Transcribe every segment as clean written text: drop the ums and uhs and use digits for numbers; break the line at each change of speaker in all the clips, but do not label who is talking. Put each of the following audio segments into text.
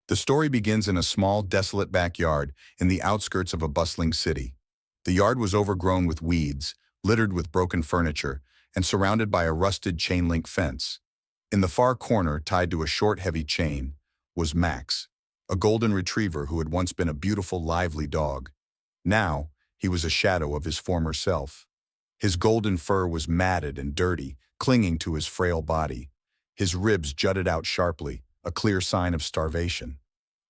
The story begins in a small, desolate backyard in the outskirts of a bustling city. The yard was overgrown with weeds, littered with broken furniture, and surrounded by a rusted chain-link fence. In the far corner, tied to a short, heavy chain, was Max, a golden retriever who had once been a beautiful, lively dog. Now, he was a shadow of his former self. His golden fur was matted and dirty, clinging to his frail body. His ribs jutted out sharply, a clear sign of starvation.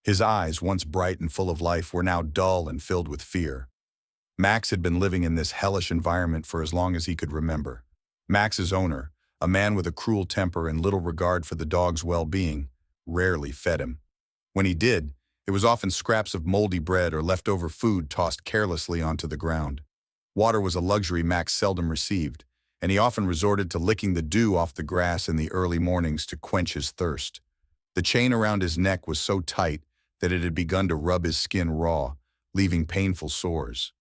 His eyes, once bright and full of life, were now dull and filled with fear. Max had been living in this hellish environment for as long as he could remember. Max's owner, a man with a cruel temper and little regard for the dog's well-being, rarely fed him. When he did, it was often scraps of moldy bread or leftover food tossed carelessly onto the ground. Water was a luxury Max seldom received, and he often resorted to licking the dew off the grass in the early mornings to quench his thirst. The chain around his neck was so tight that it had begun to rub his skin raw, leaving painful sores.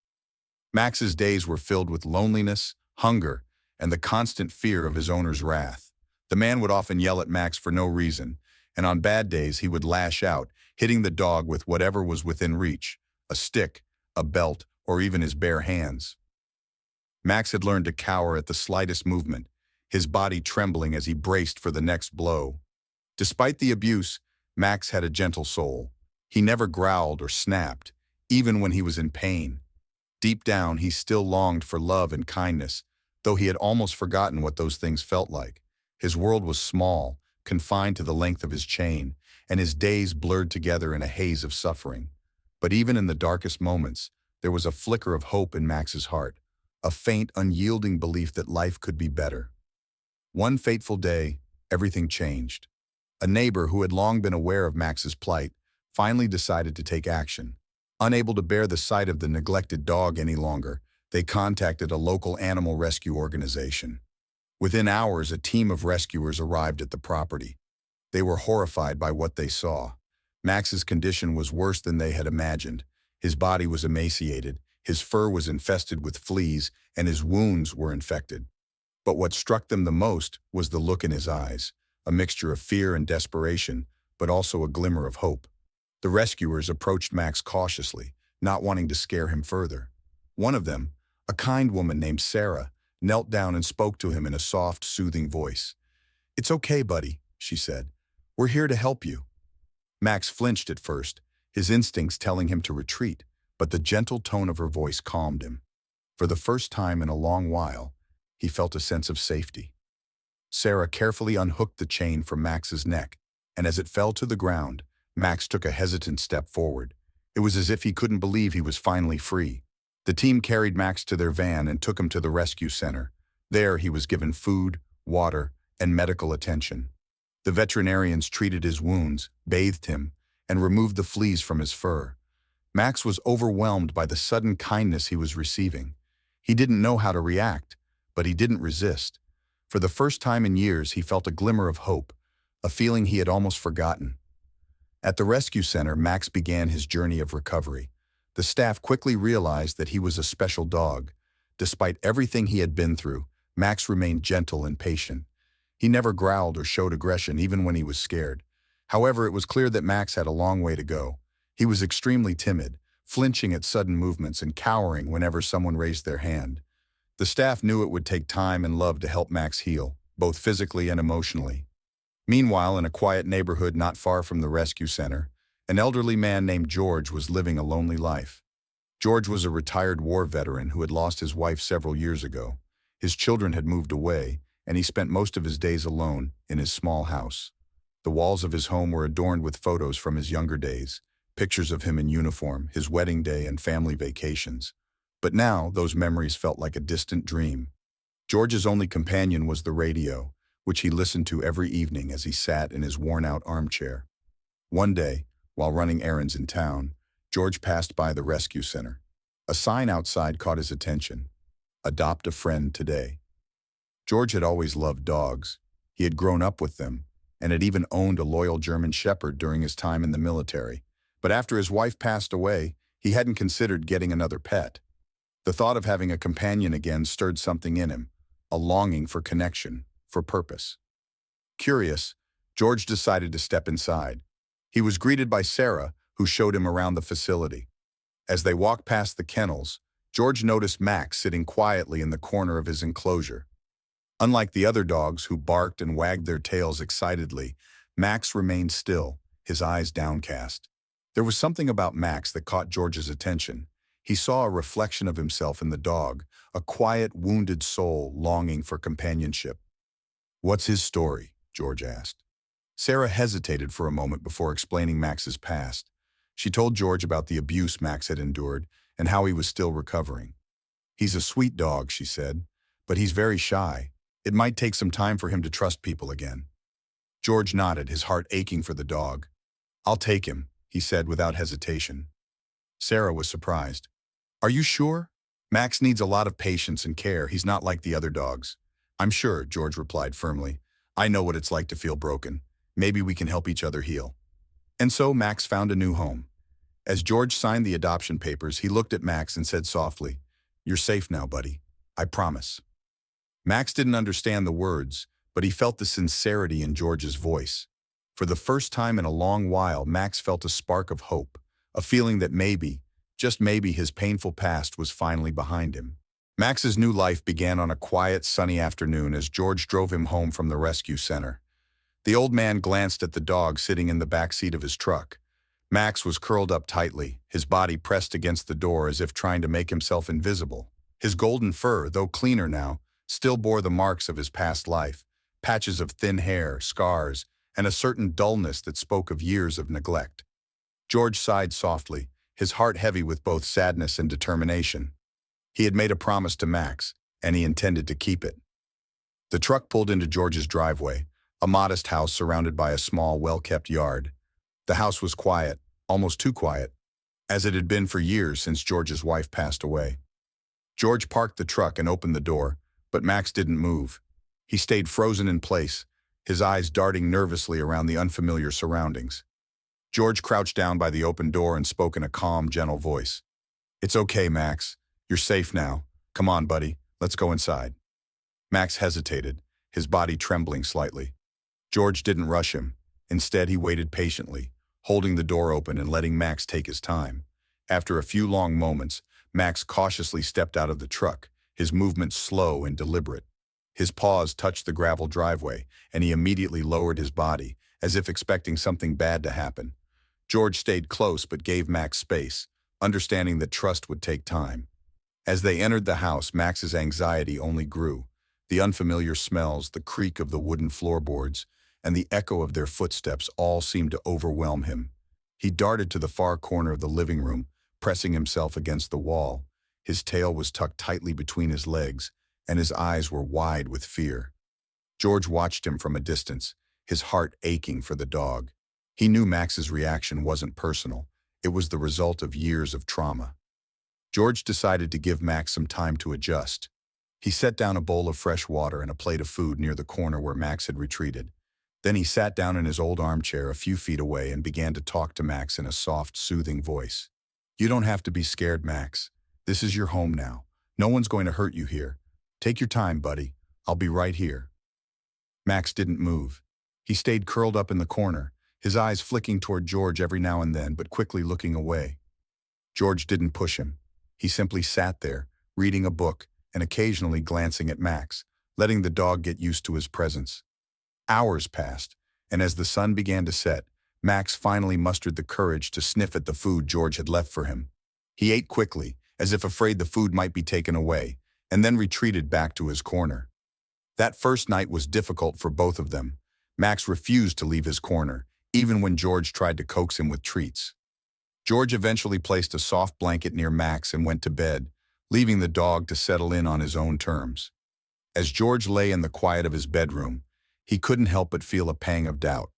Max's days were filled with loneliness, hunger, and the constant fear of his owner's wrath. The man would often yell at Max for no reason, and on bad days he would lash out, hitting the dog with whatever was within reach, a stick, a belt, or even his bare hands. Max had learned to cower at the slightest movement, his body trembling as he braced for the next blow. Despite the abuse, Max had a gentle soul. He never growled or snapped, even when he was in pain. Deep down, he still longed for love and kindness, though he had almost forgotten what those things felt like. His world was small, confined to the length of his chain, and his days blurred together in a haze of suffering. But even in the darkest moments, there was a flicker of hope in Max's heart, a faint, unyielding belief that life could be better. One fateful day, everything changed. A neighbor who had long been aware of Max's plight finally decided to take action. Unable to bear the sight of the neglected dog any longer, they contacted a local animal rescue organization. Within hours, a team of rescuers arrived at the property. They were horrified by what they saw. Max's condition was worse than they had imagined. His body was emaciated, his fur was infested with fleas, and his wounds were infected. But what struck them the most was the look in his eyes, a mixture of fear and desperation, but also a glimmer of hope. The rescuers approached Max cautiously, not wanting to scare him further. One of them, a kind woman named Sarah, knelt down and spoke to him in a soft, soothing voice. "It's okay, buddy," she said. "We're here to help you." Max flinched at first, his instincts telling him to retreat, but the gentle tone of her voice calmed him. For the first time in a long while, he felt a sense of safety. Sarah carefully unhooked the chain from Max's neck, and as it fell to the ground, Max took a hesitant step forward. It was as if he couldn't believe he was finally free. The team carried Max to their van and took him to the rescue center. There, he was given food, water, and medical attention. The veterinarians treated his wounds, bathed him, and removed the fleas from his fur. Max was overwhelmed by the sudden kindness he was receiving. He didn't know how to react, but he didn't resist. For the first time in years, he felt a glimmer of hope, a feeling he had almost forgotten. At the rescue center, Max began his journey of recovery. The staff quickly realized that he was a special dog. Despite everything he had been through, Max remained gentle and patient. He never growled or showed aggression even when he was scared. However, it was clear that Max had a long way to go. He was extremely timid, flinching at sudden movements and cowering whenever someone raised their hand. The staff knew it would take time and love to help Max heal, both physically and emotionally. Meanwhile, in a quiet neighborhood not far from the rescue center, an elderly man named George was living a lonely life. George was a retired war veteran who had lost his wife several years ago. His children had moved away, and he spent most of his days alone in his small house. The walls of his home were adorned with photos from his younger days, pictures of him in uniform, his wedding day, and family vacations. But now, those memories felt like a distant dream. George's only companion was the radio, which he listened to every evening as he sat in his worn-out armchair. One day, while running errands in town, George passed by the rescue center. A sign outside caught his attention. "Adopt a friend today." George had always loved dogs. He had grown up with them, and had even owned a loyal German shepherd during his time in the military. But after his wife passed away, he hadn't considered getting another pet. The thought of having a companion again stirred something in him, a longing for connection, for purpose. Curious, George decided to step inside. He was greeted by Sarah, who showed him around the facility. As they walked past the kennels, George noticed Max sitting quietly in the corner of his enclosure. Unlike the other dogs who barked and wagged their tails excitedly, Max remained still, his eyes downcast. There was something about Max that caught George's attention. He saw a reflection of himself in the dog, a quiet, wounded soul longing for companionship. "What's his story?" George asked. Sarah hesitated for a moment before explaining Max's past. She told George about the abuse Max had endured and how he was still recovering. "He's a sweet dog," she said, "but he's very shy. It might take some time for him to trust people again." George nodded, his heart aching for the dog. "I'll take him," he said without hesitation. Sarah was surprised. "Are you sure? Max needs a lot of patience and care. He's not like the other dogs." "I'm sure," George replied firmly. "I know what it's like to feel broken. Maybe we can help each other heal." And so Max found a new home. As George signed the adoption papers, he looked at Max and said softly, "You're safe now, buddy. I promise." Max didn't understand the words, but he felt the sincerity in George's voice. For the first time in a long while, Max felt a spark of hope, a feeling that maybe, just maybe, his painful past was finally behind him. Max's new life began on a quiet, sunny afternoon as George drove him home from the rescue center. The old man glanced at the dog sitting in the back seat of his truck. Max was curled up tightly, his body pressed against the door as if trying to make himself invisible. His golden fur, though cleaner now, still bore the marks of his past life, patches of thin hair, scars, and a certain dullness that spoke of years of neglect. George sighed softly, his heart heavy with both sadness and determination. He had made a promise to Max, and he intended to keep it. The truck pulled into George's driveway, a modest house surrounded by a small, well-kept yard. The house was quiet, almost too quiet, as it had been for years since George's wife passed away. George parked the truck and opened the door, but Max didn't move. He stayed frozen in place, his eyes darting nervously around the unfamiliar surroundings. George crouched down by the open door and spoke in a calm, gentle voice. "It's okay, Max. You're safe now. Come on, buddy. Let's go inside." Max hesitated, his body trembling slightly. George didn't rush him. Instead, he waited patiently, holding the door open and letting Max take his time. After a few long moments, Max cautiously stepped out of the truck, his movements slow and deliberate. His paws touched the gravel driveway, and he immediately lowered his body, as if expecting something bad to happen. George stayed close but gave Max space, understanding that trust would take time. As they entered the house, Max's anxiety only grew. The unfamiliar smells, the creak of the wooden floorboards, and the echo of their footsteps all seemed to overwhelm him. He darted to the far corner of the living room, pressing himself against the wall. His tail was tucked tightly between his legs, and his eyes were wide with fear. George watched him from a distance, his heart aching for the dog. He knew Max's reaction wasn't personal. It was the result of years of trauma. George decided to give Max some time to adjust. He set down a bowl of fresh water and a plate of food near the corner where Max had retreated. Then he sat down in his old armchair a few feet away and began to talk to Max in a soft, soothing voice. "You don't have to be scared, Max. This is your home now. No one's going to hurt you here. Take your time, buddy. I'll be right here." Max didn't move. He stayed curled up in the corner, his eyes flicking toward George every now and then, but quickly looking away. George didn't push him. He simply sat there, reading a book and occasionally glancing at Max, letting the dog get used to his presence. Hours passed, and as the sun began to set, Max finally mustered the courage to sniff at the food George had left for him. He ate quickly, as if afraid the food might be taken away, and then retreated back to his corner. That first night was difficult for both of them. Max refused to leave his corner, even when George tried to coax him with treats. George eventually placed a soft blanket near Max and went to bed, leaving the dog to settle in on his own terms. As George lay in the quiet of his bedroom, he couldn't help but feel a pang of doubt.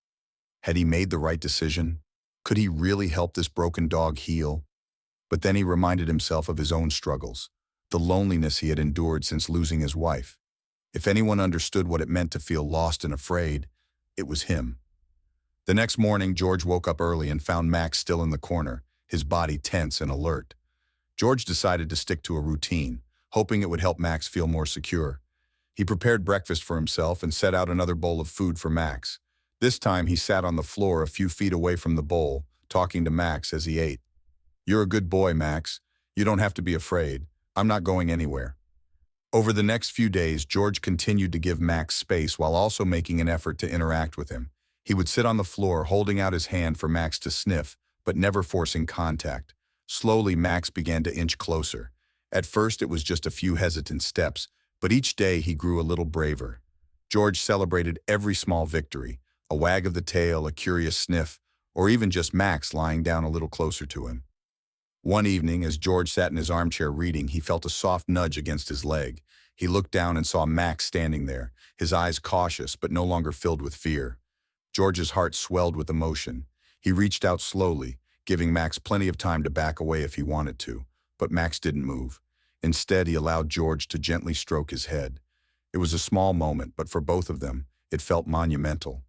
Had he made the right decision? Could he really help this broken dog heal? But then he reminded himself of his own struggles, the loneliness he had endured since losing his wife. If anyone understood what it meant to feel lost and afraid, it was him. The next morning, George woke up early and found Max still in the corner, his body tense and alert. George decided to stick to a routine, hoping it would help Max feel more secure. He prepared breakfast for himself and set out another bowl of food for Max. This time he sat on the floor a few feet away from the bowl, talking to Max as he ate. "You're a good boy, Max. You don't have to be afraid. I'm not going anywhere." Over the next few days, George continued to give Max space while also making an effort to interact with him. He would sit on the floor, holding out his hand for Max to sniff, but never forcing contact. Slowly, Max began to inch closer. At first, it was just a few hesitant steps, but each day he grew a little braver. George celebrated every small victory, a wag of the tail, a curious sniff, or even just Max lying down a little closer to him. One evening, as George sat in his armchair reading, he felt a soft nudge against his leg. He looked down and saw Max standing there, his eyes cautious but no longer filled with fear. George's heart swelled with emotion. He reached out slowly, giving Max plenty of time to back away if he wanted to, but Max didn't move. Instead, he allowed George to gently stroke his head. It was a small moment, but for both of them, it felt monumental.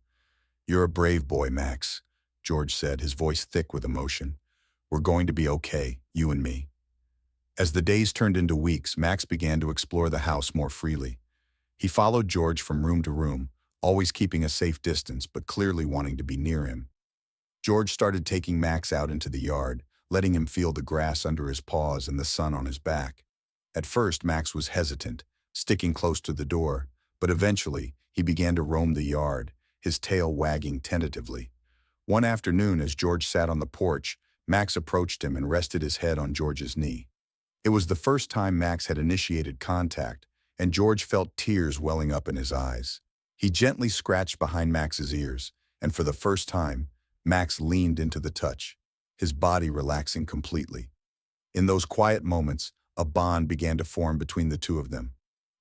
"You're a brave boy, Max," George said, his voice thick with emotion. "We're going to be okay, you and me." As the days turned into weeks, Max began to explore the house more freely. He followed George from room to room, always keeping a safe distance but clearly wanting to be near him. George started taking Max out into the yard, letting him feel the grass under his paws and the sun on his back. At first, Max was hesitant, sticking close to the door, but eventually, he began to roam the yard, his tail wagging tentatively. One afternoon, as George sat on the porch, Max approached him and rested his head on George's knee. It was the first time Max had initiated contact, and George felt tears welling up in his eyes. He gently scratched behind Max's ears, and for the first time, Max leaned into the touch, his body relaxing completely. In those quiet moments, a bond began to form between the two of them.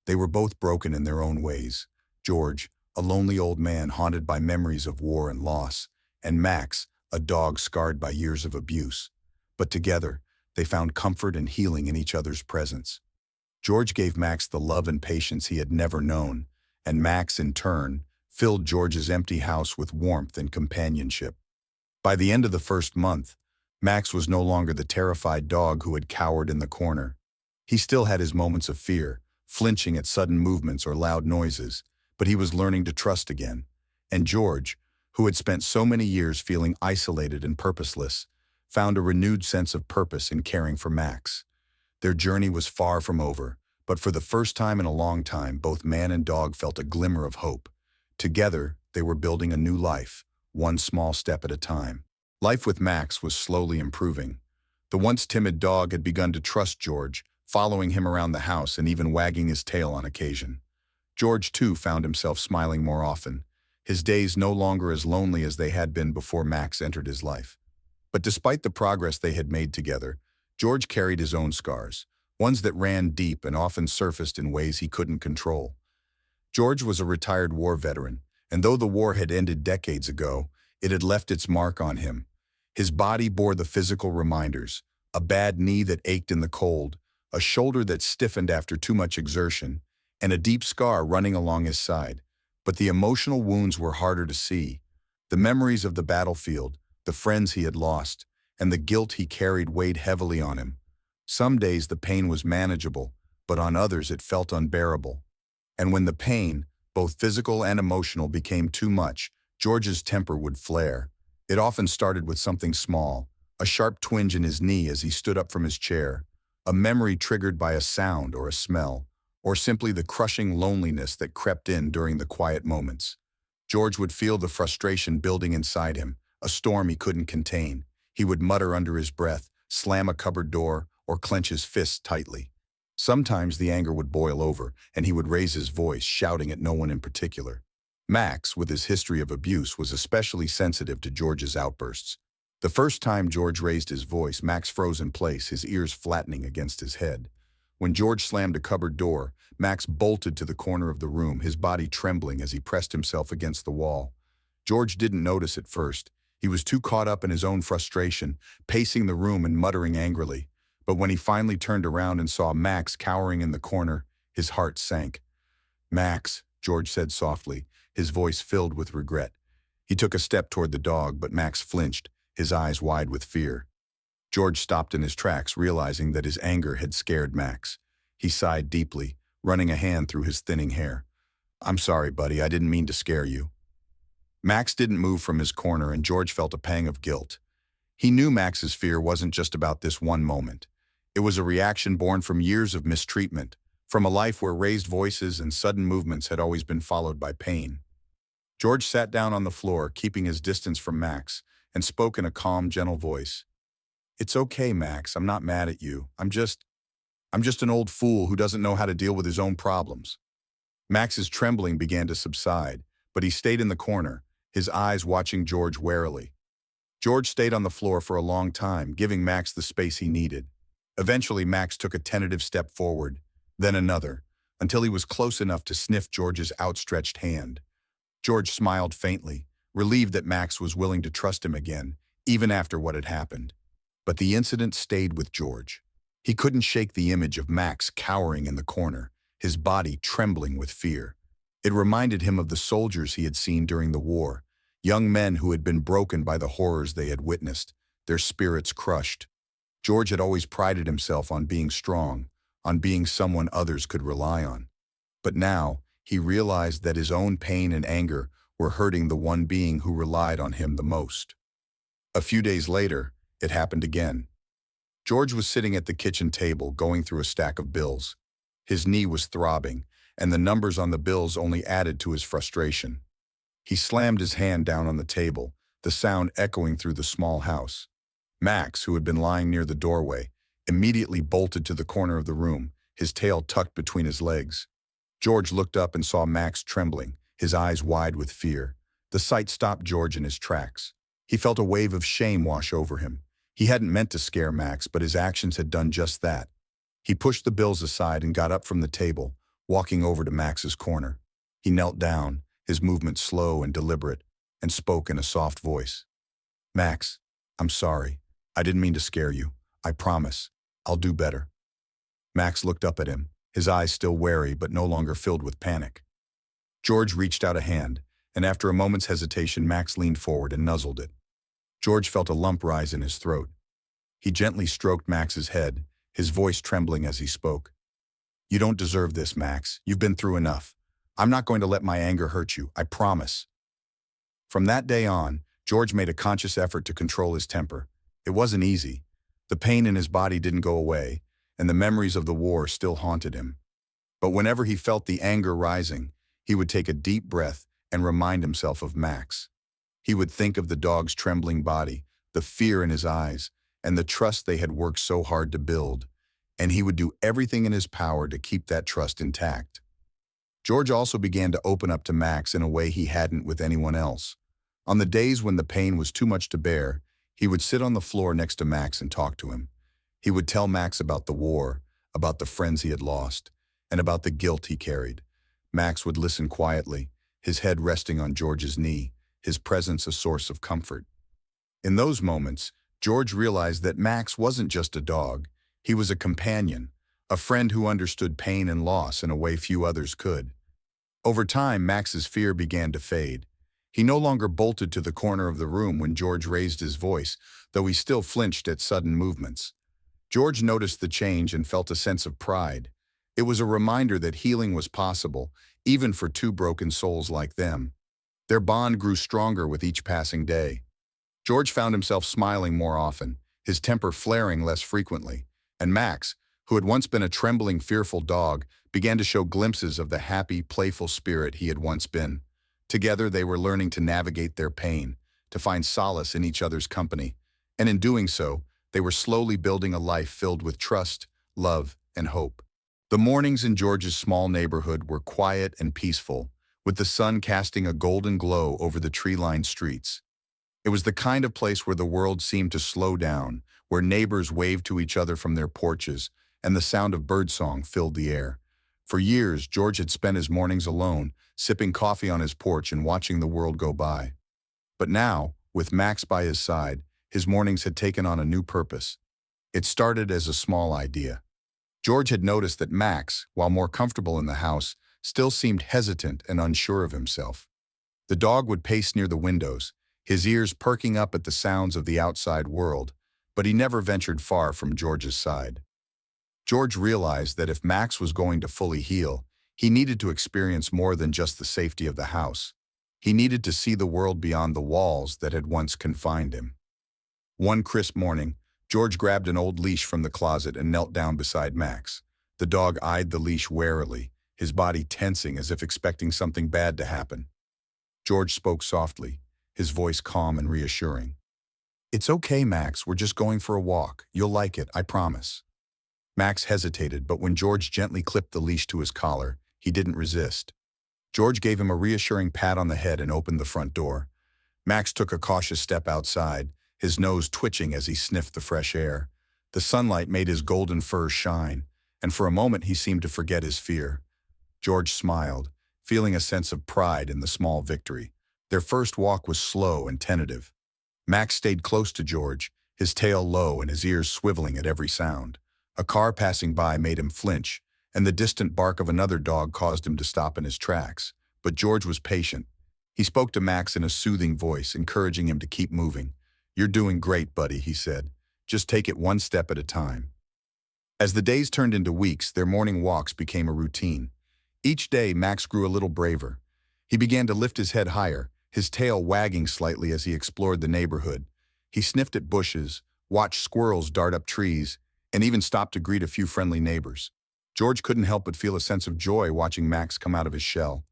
They were both broken in their own ways. George, a lonely old man haunted by memories of war and loss, and Max, a dog scarred by years of abuse. But together, they found comfort and healing in each other's presence. George gave Max the love and patience he had never known, and Max, in turn, filled George's empty house with warmth and companionship. By the end of the first month, Max was no longer the terrified dog who had cowered in the corner. He still had his moments of fear, flinching at sudden movements or loud noises, but he was learning to trust again. And George, who had spent so many years feeling isolated and purposeless, found a renewed sense of purpose in caring for Max. Their journey was far from over, but for the first time in a long time, both man and dog felt a glimmer of hope. Together, they were building a new life, one small step at a time. Life with Max was slowly improving. The once timid dog had begun to trust George, following him around the house and even wagging his tail on occasion. George, too, found himself smiling more often, his days no longer as lonely as they had been before Max entered his life. But despite the progress they had made together, George carried his own scars, ones that ran deep and often surfaced in ways he couldn't control. George was a retired war veteran, and though the war had ended decades ago, it had left its mark on him. His body bore the physical reminders: a bad knee that ached in the cold, a shoulder that stiffened after too much exertion, and a deep scar running along his side. But the emotional wounds were harder to see. The memories of the battlefield, the friends he had lost, and the guilt he carried weighed heavily on him. Some days the pain was manageable, but on others it felt unbearable. And when the pain, both physical and emotional, became too much, George's temper would flare. It often started with something small, a sharp twinge in his knee as he stood up from his chair, a memory triggered by a sound or a smell, or simply the crushing loneliness that crept in during the quiet moments. George would feel the frustration building inside him, a storm he couldn't contain. He would mutter under his breath, slam a cupboard door, or clench his fists tightly. Sometimes the anger would boil over, and he would raise his voice, shouting at no one in particular. Max, with his history of abuse, was especially sensitive to George's outbursts. The first time George raised his voice, Max froze in place, his ears flattening against his head. When George slammed a cupboard door, Max bolted to the corner of the room, his body trembling as he pressed himself against the wall. George didn't notice at first. He was too caught up in his own frustration, pacing the room and muttering angrily. But when he finally turned around and saw Max cowering in the corner, his heart sank. "Max," George said softly, his voice filled with regret. He took a step toward the dog, but Max flinched, his eyes wide with fear. George stopped in his tracks, realizing that his anger had scared Max. He sighed deeply, running a hand through his thinning hair. "I'm sorry, buddy. I didn't mean to scare you." Max didn't move from his corner, and George felt a pang of guilt. He knew Max's fear wasn't just about this one moment. It was a reaction born from years of mistreatment, from a life where raised voices and sudden movements had always been followed by pain. George sat down on the floor, keeping his distance from Max, and spoke in a calm, gentle voice. "It's okay, Max. I'm not mad at you. I'm just an old fool who doesn't know how to deal with his own problems." Max's trembling began to subside, but he stayed in the corner, his eyes watching George warily. George stayed on the floor for a long time, giving Max the space he needed. Eventually, Max took a tentative step forward, then another, until he was close enough to sniff George's outstretched hand. George smiled faintly, relieved that Max was willing to trust him again, even after what had happened. But the incident stayed with George. He couldn't shake the image of Max cowering in the corner, his body trembling with fear. It reminded him of the soldiers he had seen during the war, young men who had been broken by the horrors they had witnessed, their spirits crushed. George had always prided himself on being strong, on being someone others could rely on. But now, he realized that his own pain and anger were hurting the one being who relied on him the most. A few days later, it happened again. George was sitting at the kitchen table, going through a stack of bills. His knee was throbbing, and the numbers on the bills only added to his frustration. He slammed his hand down on the table, the sound echoing through the small house. Max, who had been lying near the doorway, immediately bolted to the corner of the room, his tail tucked between his legs. George looked up and saw Max trembling, his eyes wide with fear. The sight stopped George in his tracks. He felt a wave of shame wash over him. He hadn't meant to scare Max, but his actions had done just that. He pushed the bills aside and got up from the table, walking over to Max's corner. He knelt down, his movements slow and deliberate, and spoke in a soft voice. "Max, I'm sorry. I didn't mean to scare you. I promise. I'll do better." Max looked up at him, his eyes still wary but no longer filled with panic. George reached out a hand, and after a moment's hesitation, Max leaned forward and nuzzled it. George felt a lump rise in his throat. He gently stroked Max's head, his voice trembling as he spoke. "You don't deserve this, Max. You've been through enough. I'm not going to let my anger hurt you, I promise." From that day on, George made a conscious effort to control his temper. It wasn't easy. The pain in his body didn't go away, and the memories of the war still haunted him. But whenever he felt the anger rising, he would take a deep breath and remind himself of Max. He would think of the dog's trembling body, the fear in his eyes, and the trust they had worked so hard to build, and he would do everything in his power to keep that trust intact. George also began to open up to Max in a way he hadn't with anyone else. On the days when the pain was too much to bear, he would sit on the floor next to Max and talk to him. He would tell Max about the war, about the friends he had lost, and about the guilt he carried. Max would listen quietly, his head resting on George's knee, his presence a source of comfort. In those moments, George realized that Max wasn't just a dog. He was a companion, a friend who understood pain and loss in a way few others could. Over time, Max's fear began to fade. He no longer bolted to the corner of the room when George raised his voice, though he still flinched at sudden movements. George noticed the change and felt a sense of pride. It was a reminder that healing was possible, even for two broken souls like them. Their bond grew stronger with each passing day. George found himself smiling more often, his temper flaring less frequently, and Max, who had once been a trembling, fearful dog, began to show glimpses of the happy, playful spirit he had once been. Together, they were learning to navigate their pain, to find solace in each other's company, and in doing so, they were slowly building a life filled with trust, love, and hope. The mornings in George's small neighborhood were quiet and peaceful, with the sun casting a golden glow over the tree-lined streets. It was the kind of place where the world seemed to slow down, where neighbors waved to each other from their porches, and the sound of birdsong filled the air. For years, George had spent his mornings alone, sipping coffee on his porch and watching the world go by. But now, with Max by his side, his mornings had taken on a new purpose. It started as a small idea. George had noticed that Max, while more comfortable in the house, still seemed hesitant and unsure of himself. The dog would pace near the windows, his ears perking up at the sounds of the outside world, but he never ventured far from George's side. George realized that if Max was going to fully heal, he needed to experience more than just the safety of the house. He needed to see the world beyond the walls that had once confined him. One crisp morning, George grabbed an old leash from the closet and knelt down beside Max. The dog eyed the leash warily, his body tensing as if expecting something bad to happen. George spoke softly, his voice calm and reassuring. "It's okay, Max, we're just going for a walk. You'll like it, I promise." Max hesitated, but when George gently clipped the leash to his collar, he didn't resist. George gave him a reassuring pat on the head and opened the front door. Max took a cautious step outside, his nose twitching as he sniffed the fresh air. The sunlight made his golden fur shine, and for a moment he seemed to forget his fear. George smiled, feeling a sense of pride in the small victory. Their first walk was slow and tentative. Max stayed close to George, his tail low and his ears swiveling at every sound. A car passing by made him flinch, and the distant bark of another dog caused him to stop in his tracks. But George was patient. He spoke to Max in a soothing voice, encouraging him to keep moving. "You're doing great, buddy," he said. "Just take it one step at a time." As the days turned into weeks, their morning walks became a routine. Each day, Max grew a little braver. He began to lift his head higher, his tail wagging slightly as he explored the neighborhood. He sniffed at bushes, watched squirrels dart up trees, and even stopped to greet a few friendly neighbors. George couldn't help but feel a sense of joy watching Max come out of his shell.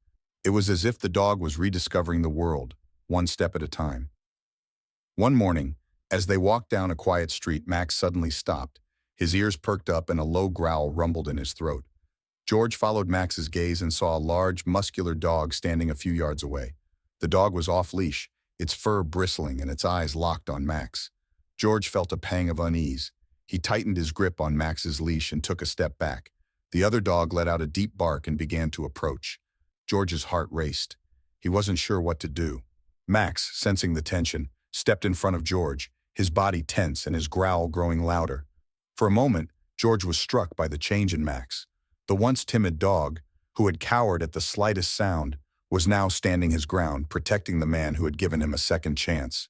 It was as if the dog was rediscovering the world, one step at a time. One morning, as they walked down a quiet street, Max suddenly stopped. His ears perked up and a low growl rumbled in his throat. George followed Max's gaze and saw a large, muscular dog standing a few yards away. The dog was off-leash, its fur bristling and its eyes locked on Max. George felt a pang of unease. He tightened his grip on Max's leash and took a step back. The other dog let out a deep bark and began to approach. George's heart raced. He wasn't sure what to do. Max, sensing the tension, stepped in front of George, his body tense and his growl growing louder. For a moment, George was struck by the change in Max. The once timid dog, who had cowered at the slightest sound, was now standing his ground, protecting the man who had given him a second chance.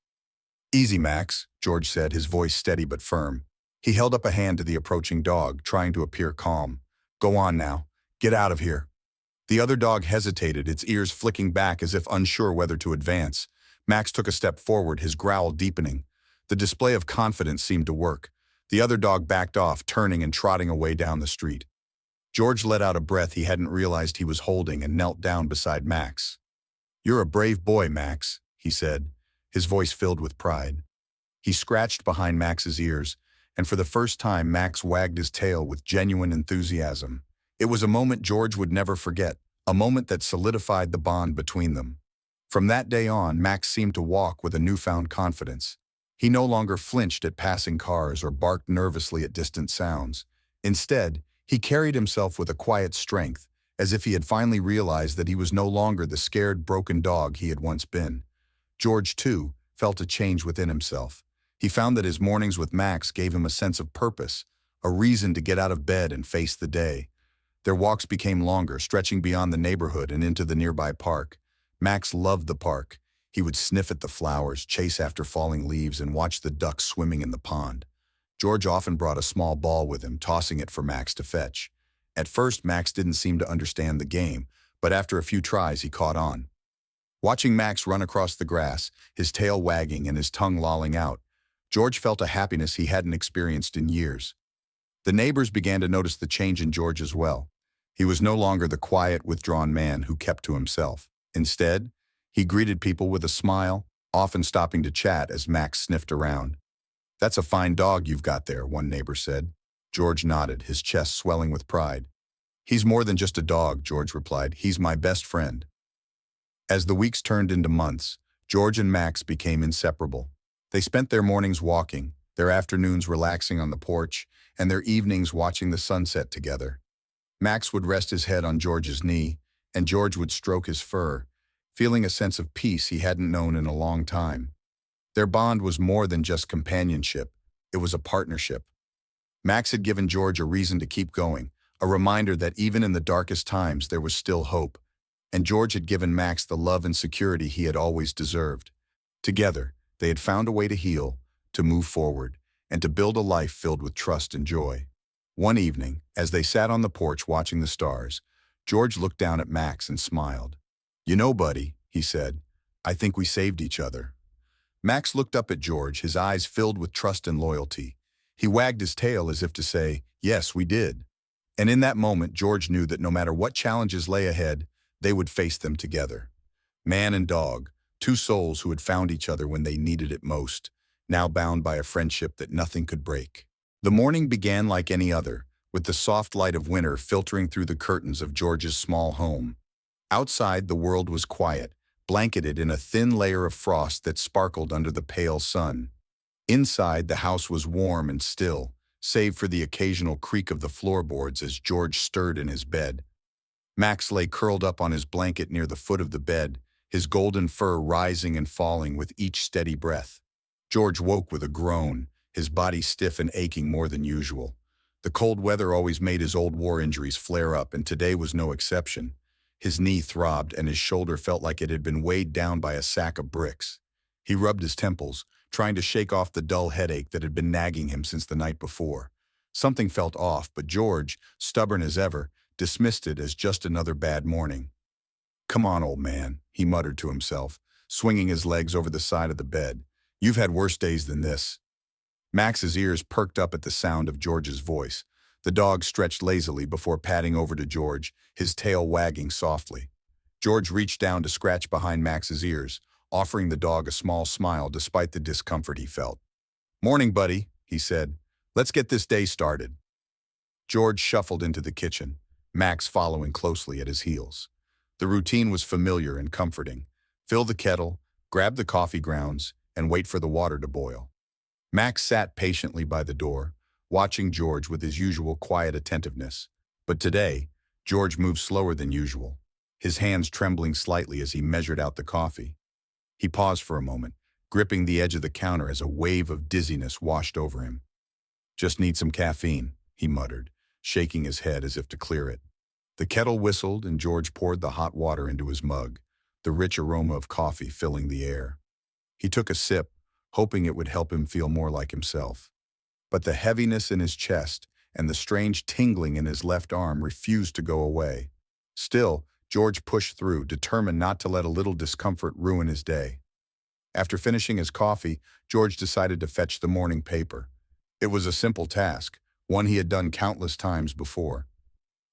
"Easy, Max," George said, his voice steady but firm. He held up a hand to the approaching dog, trying to appear calm. "Go on now. Get out of here." The other dog hesitated, its ears flicking back as if unsure whether to advance. Max took a step forward, his growl deepening. The display of confidence seemed to work. The other dog backed off, turning and trotting away down the street. George let out a breath he hadn't realized he was holding and knelt down beside Max. "You're a brave boy, Max," he said, his voice filled with pride. He scratched behind Max's ears, and for the first time Max wagged his tail with genuine enthusiasm. It was a moment George would never forget, a moment that solidified the bond between them. From that day on, Max seemed to walk with a newfound confidence. He no longer flinched at passing cars or barked nervously at distant sounds. Instead, he carried himself with a quiet strength, as if he had finally realized that he was no longer the scared, broken dog he had once been. George, too, felt a change within himself. He found that his mornings with Max gave him a sense of purpose, a reason to get out of bed and face the day. Their walks became longer, stretching beyond the neighborhood and into the nearby park. Max loved the park. He would sniff at the flowers, chase after falling leaves, and watch the ducks swimming in the pond. George often brought a small ball with him, tossing it for Max to fetch. At first, Max didn't seem to understand the game, but after a few tries, he caught on. Watching Max run across the grass, his tail wagging and his tongue lolling out, George felt a happiness he hadn't experienced in years. The neighbors began to notice the change in George as well. He was no longer the quiet, withdrawn man who kept to himself. Instead, he greeted people with a smile, often stopping to chat as Max sniffed around. "That's a fine dog you've got there," one neighbor said. George nodded, his chest swelling with pride. "He's more than just a dog," George replied. "He's my best friend." As the weeks turned into months, George and Max became inseparable. They spent their mornings walking, their afternoons relaxing on the porch, and their evenings watching the sunset together. Max would rest his head on George's knee, and George would stroke his fur, feeling a sense of peace he hadn't known in a long time. Their bond was more than just companionship, it was a partnership. Max had given George a reason to keep going, a reminder that even in the darkest times there was still hope. And George had given Max the love and security he had always deserved. Together, they had found a way to heal, to move forward, and to build a life filled with trust and joy. One evening, as they sat on the porch watching the stars, George looked down at Max and smiled. "You know, buddy," he said, I think we saved each other." Max looked up at George, his eyes filled with trust and loyalty. He wagged his tail as if to say, "Yes, we did." And in that moment, George knew that no matter what challenges lay ahead, they would face them together. Man and dog, two souls who had found each other when they needed it most, now bound by a friendship that nothing could break. The morning began like any other, with the soft light of winter filtering through the curtains of George's small home. Outside, the world was quiet, blanketed in a thin layer of frost that sparkled under the pale sun. Inside, the house was warm and still, save for the occasional creak of the floorboards as George stirred in his bed. Max lay curled up on his blanket near the foot of the bed, his golden fur rising and falling with each steady breath. George woke with a groan, his body stiff and aching more than usual. The cold weather always made his old war injuries flare up, and today was no exception. His knee throbbed, and his shoulder felt like it had been weighed down by a sack of bricks. He rubbed his temples, trying to shake off the dull headache that had been nagging him since the night before. Something felt off, but George, stubborn as ever, dismissed it as just another bad morning. "Come on, old man," he muttered to himself, swinging his legs over the side of the bed. "You've had worse days than this." Max's ears perked up at the sound of George's voice. The dog stretched lazily before padding over to George, his tail wagging softly. George reached down to scratch behind Max's ears, offering the dog a small smile despite the discomfort he felt. "Morning, buddy," he said. "Let's get this day started." George shuffled into the kitchen, Max following closely at his heels. The routine was familiar and comforting. Fill the kettle, grab the coffee grounds, and wait for the water to boil. Max sat patiently by the door, watching George with his usual quiet attentiveness. But today, George moved slower than usual, his hands trembling slightly as he measured out the coffee. He paused for a moment, gripping the edge of the counter as a wave of dizziness washed over him. "Just need some caffeine," he muttered, shaking his head as if to clear it. The kettle whistled and George poured the hot water into his mug, the rich aroma of coffee filling the air. He took a sip, hoping it would help him feel more like himself. But the heaviness in his chest and the strange tingling in his left arm refused to go away. Still, George pushed through, determined not to let a little discomfort ruin his day. After finishing his coffee, George decided to fetch the morning paper. It was a simple task, one he had done countless times before.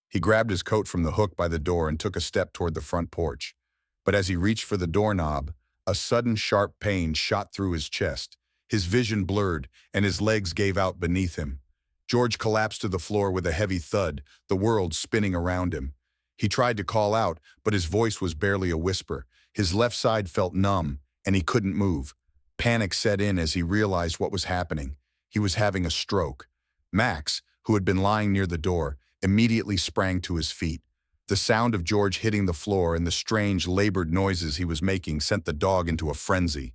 He grabbed his coat from the hook by the door and took a step toward the front porch. But as he reached for the doorknob, a sudden sharp pain shot through his chest. His vision blurred, and his legs gave out beneath him. George collapsed to the floor with a heavy thud, the world spinning around him. He tried to call out, but his voice was barely a whisper. His left side felt numb, and he couldn't move. Panic set in as he realized what was happening. He was having a stroke. Max, who had been lying near the door, immediately sprang to his feet. The sound of George hitting the floor and the strange, labored noises he was making sent the dog into a frenzy.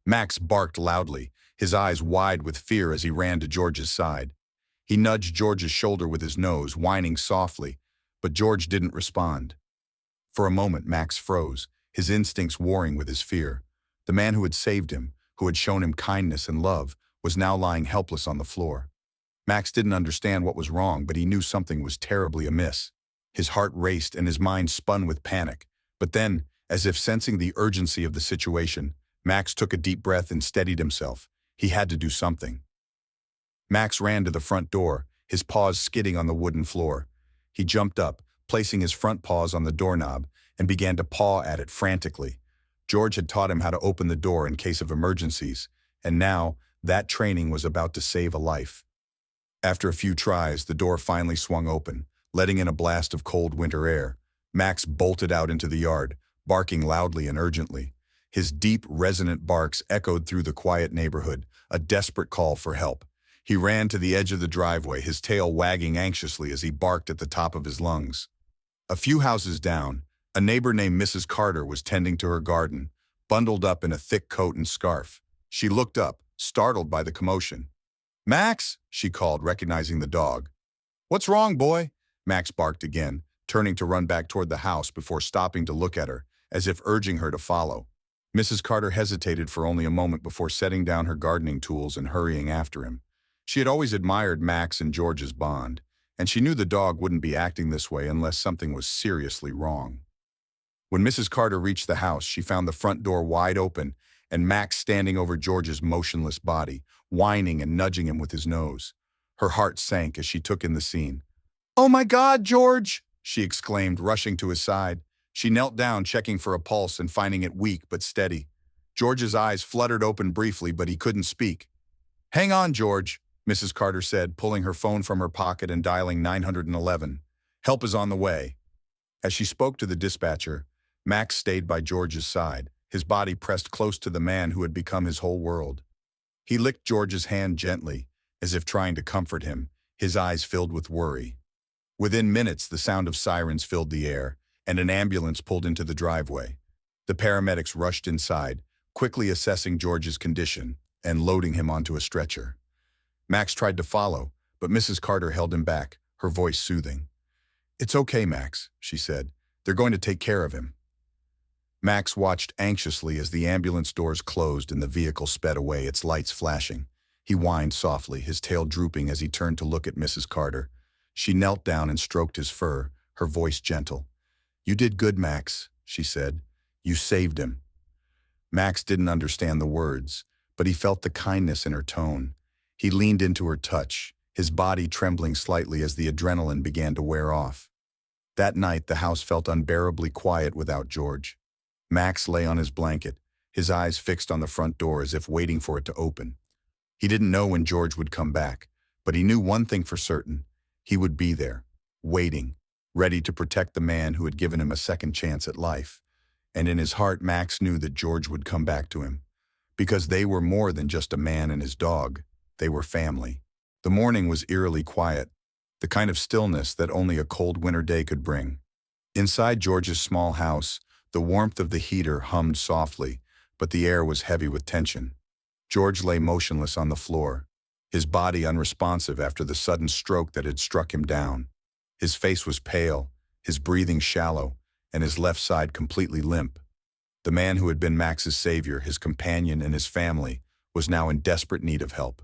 Max barked loudly, his eyes wide with fear as he ran to George's side. He nudged George's shoulder with his nose, whining softly, but George didn't respond. For a moment, Max froze, his instincts warring with his fear. The man who had saved him, who had shown him kindness and love, was now lying helpless on the floor. Max didn't understand what was wrong, but he knew something was terribly amiss. His heart raced and his mind spun with panic. But then, as if sensing the urgency of the situation, Max took a deep breath and steadied himself. He had to do something. Max ran to the front door, his paws skidding on the wooden floor. He jumped up, placing his front paws on the doorknob, and began to paw at it frantically. George had taught him how to open the door in case of emergencies, and now that training was about to save a life. After a few tries, the door finally swung open, letting in a blast of cold winter air. Max bolted out into the yard, barking loudly and urgently. His deep, resonant barks echoed through the quiet neighborhood, a desperate call for help. He ran to the edge of the driveway, his tail wagging anxiously as he barked at the top of his lungs. A few houses down, a neighbor named Mrs. Carter was tending to her garden, bundled up in a thick coat and scarf. She looked up, startled by the commotion. "Max," she called, recognizing the dog. "What's wrong, boy?" Max barked again, turning to run back toward the house before stopping to look at her, as if urging her to follow. Mrs. Carter hesitated for only a moment before setting down her gardening tools and hurrying after him. She had always admired Max and George's bond, and she knew the dog wouldn't be acting this way unless something was seriously wrong. When Mrs. Carter reached the house, she found the front door wide open and Max standing over George's motionless body, whining and nudging him with his nose. Her heart sank as she took in the scene. "Oh my God, George!" she exclaimed, rushing to his side. She knelt down, checking for a pulse and finding it weak but steady. George's eyes fluttered open briefly, but he couldn't speak. "Hang on, George," Mrs. Carter said, pulling her phone from her pocket and dialing 911. "Help is on the way." As she spoke to the dispatcher, Max stayed by George's side, his body pressed close to the man who had become his whole world. He licked George's hand gently, as if trying to comfort him, his eyes filled with worry. Within minutes, the sound of sirens filled the air, and an ambulance pulled into the driveway. The paramedics rushed inside, quickly assessing George's condition and loading him onto a stretcher. Max tried to follow, but Mrs. Carter held him back, her voice soothing. "It's okay, Max," she said. "They're going to take care of him." Max watched anxiously as the ambulance doors closed and the vehicle sped away, its lights flashing. He whined softly, his tail drooping as he turned to look at Mrs. Carter. She knelt down and stroked his fur, her voice gentle. "You did good, Max," she said. "You saved him." Max didn't understand the words, but he felt the kindness in her tone. He leaned into her touch, his body trembling slightly as the adrenaline began to wear off. That night, the house felt unbearably quiet without George. Max lay on his blanket, his eyes fixed on the front door as if waiting for it to open. He didn't know when George would come back, but he knew one thing for certain. He would be there, waiting, ready to protect the man who had given him a second chance at life. And in his heart, Max knew that George would come back to him. Because they were more than just a man and his dog. They were family. The morning was eerily quiet, the kind of stillness that only a cold winter day could bring. Inside George's small house, the warmth of the heater hummed softly, but the air was heavy with tension. George lay motionless on the floor, his body unresponsive after the sudden stroke that had struck him down. His face was pale, his breathing shallow, and his left side completely limp. The man who had been Max's savior, his companion, and his family, was now in desperate need of help.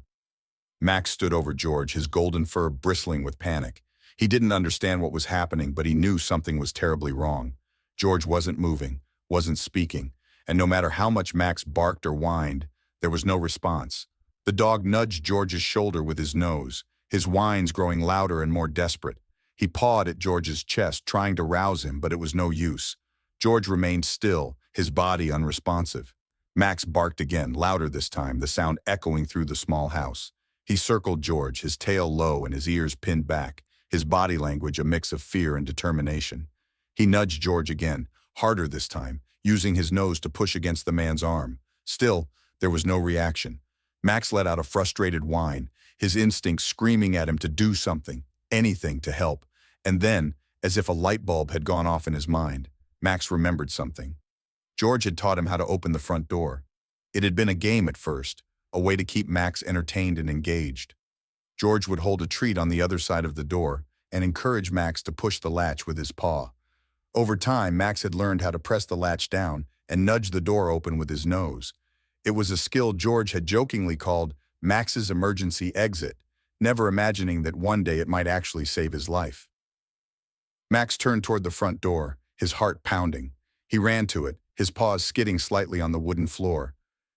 Max stood over George, his golden fur bristling with panic. He didn't understand what was happening, but he knew something was terribly wrong. George wasn't moving, wasn't speaking, and no matter how much Max barked or whined, there was no response. The dog nudged George's shoulder with his nose, his whines growing louder and more desperate. He pawed at George's chest, trying to rouse him, but it was no use. George remained still, his body unresponsive. Max barked again, louder this time, the sound echoing through the small house. He circled George, his tail low and his ears pinned back, his body language a mix of fear and determination. He nudged George again, harder this time, using his nose to push against the man's arm. Still, there was no reaction. Max let out a frustrated whine, his instincts screaming at him to do something, anything to help. And then, as if a light bulb had gone off in his mind, Max remembered something. George had taught him how to open the front door. It had been a game at first, a way to keep Max entertained and engaged. George would hold a treat on the other side of the door and encourage Max to push the latch with his paw. Over time, Max had learned how to press the latch down and nudge the door open with his nose. It was a skill George had jokingly called Max's emergency exit, never imagining that one day it might actually save his life. Max turned toward the front door, his heart pounding. He ran to it, his paws skidding slightly on the wooden floor.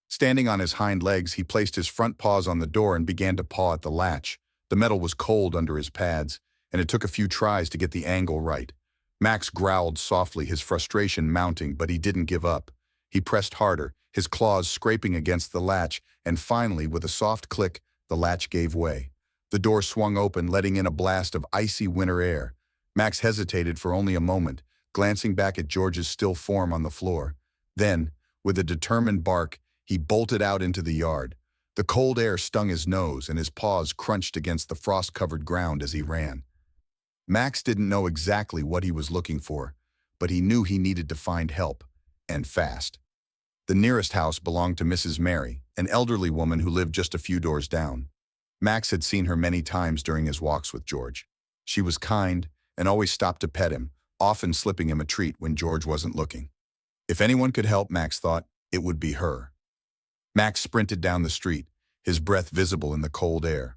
Standing on his hind legs, he placed his front paws on the door and began to paw at the latch. The metal was cold under his pads, and it took a few tries to get the angle right. Max growled softly, his frustration mounting, but he didn't give up. He pressed harder, his claws scraping against the latch, and finally, with a soft click, the latch gave way. The door swung open, letting in a blast of icy winter air. Max hesitated for only a moment, glancing back at George's still form on the floor. Then, with a determined bark, he bolted out into the yard. The cold air stung his nose, and his paws crunched against the frost-covered ground as he ran. Max didn't know exactly what he was looking for, but he knew he needed to find help, and fast. The nearest house belonged to Mrs. Mary, an elderly woman who lived just a few doors down. Max had seen her many times during his walks with George. She was kind and always stopped to pet him, often slipping him a treat when George wasn't looking. If anyone could help, Max thought, it would be her. Max sprinted down the street, his breath visible in the cold air.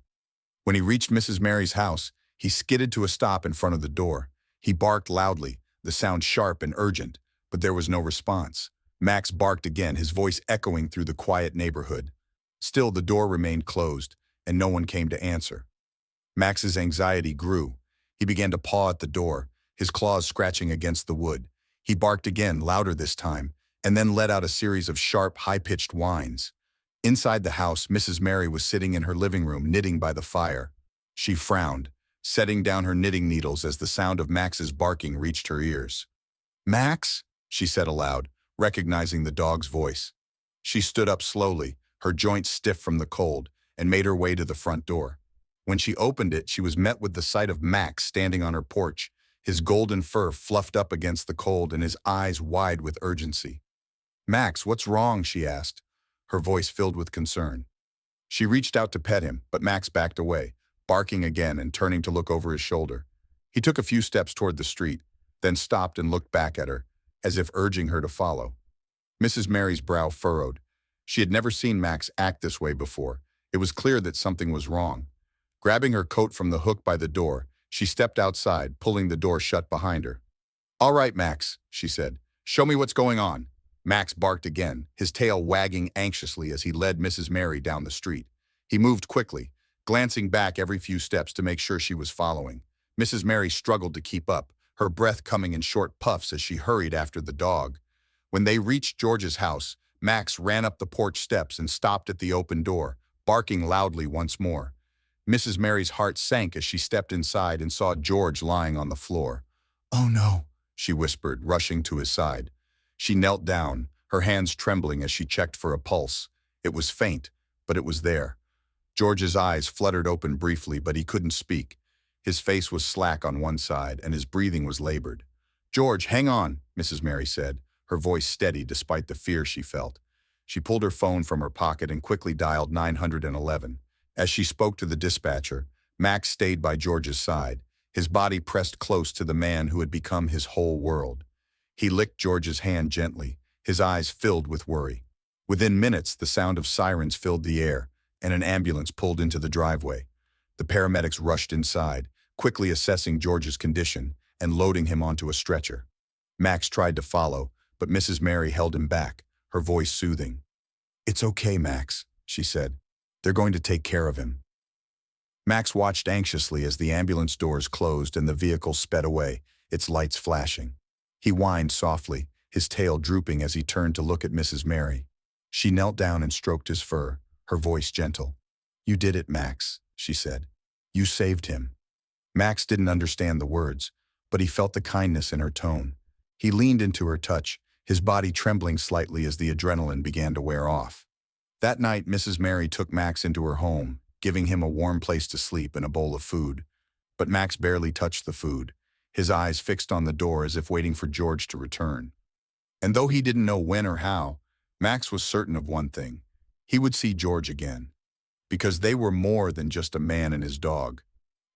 When he reached Mrs. Mary's house, he skidded to a stop in front of the door. He barked loudly, the sound sharp and urgent, but there was no response. Max barked again, his voice echoing through the quiet neighborhood. Still, the door remained closed, and no one came to answer. Max's anxiety grew. He began to paw at the door, his claws scratching against the wood. He barked again, louder this time, and then let out a series of sharp, high-pitched whines. Inside the house, Mrs. Mary was sitting in her living room, knitting by the fire. She frowned, setting down her knitting needles as the sound of Max's barking reached her ears. "Max?" she said aloud, recognizing the dog's voice. She stood up slowly, her joints stiff from the cold, and made her way to the front door. When she opened it, she was met with the sight of Max standing on her porch, his golden fur fluffed up against the cold and his eyes wide with urgency. "Max, what's wrong?" she asked, her voice filled with concern. She reached out to pet him, but Max backed away, barking again and turning to look over his shoulder. He took a few steps toward the street, then stopped and looked back at her, as if urging her to follow. Mrs. Mary's brow furrowed. She had never seen Max act this way before. It was clear that something was wrong. Grabbing her coat from the hook by the door, she stepped outside, pulling the door shut behind her. "All right, Max," she said. "Show me what's going on." Max barked again, his tail wagging anxiously as he led Mrs. Mary down the street. He moved quickly, glancing back every few steps to make sure she was following. Mrs. Mary struggled to keep up, her breath coming in short puffs as she hurried after the dog. When they reached George's house, Max ran up the porch steps and stopped at the open door, barking loudly once more. Mrs. Mary's heart sank as she stepped inside and saw George lying on the floor. "Oh no," she whispered, rushing to his side. She knelt down, her hands trembling as she checked for a pulse. It was faint, but it was there. George's eyes fluttered open briefly, but he couldn't speak. His face was slack on one side, and his breathing was labored. "George, hang on," Mrs. Mary said, her voice steady despite the fear she felt. She pulled her phone from her pocket and quickly dialed 911. As she spoke to the dispatcher, Max stayed by George's side, his body pressed close to the man who had become his whole world. He licked George's hand gently, his eyes filled with worry. Within minutes, the sound of sirens filled the air, and an ambulance pulled into the driveway. The paramedics rushed inside, quickly assessing George's condition and loading him onto a stretcher. Max tried to follow, but Mrs. Mary held him back, her voice soothing. "It's okay, Max," she said. "They're going to take care of him." Max watched anxiously as the ambulance doors closed and the vehicle sped away, its lights flashing. He whined softly, his tail drooping as he turned to look at Mrs. Mary. She knelt down and stroked his fur, her voice gentle. "You did it, Max," she said. "You saved him." Max didn't understand the words, but he felt the kindness in her tone. He leaned into her touch, his body trembling slightly as the adrenaline began to wear off. That night, Mrs. Mary took Max into her home, giving him a warm place to sleep and a bowl of food. But Max barely touched the food, his eyes fixed on the door as if waiting for George to return. And though he didn't know when or how, Max was certain of one thing. He would see George again. Because they were more than just a man and his dog.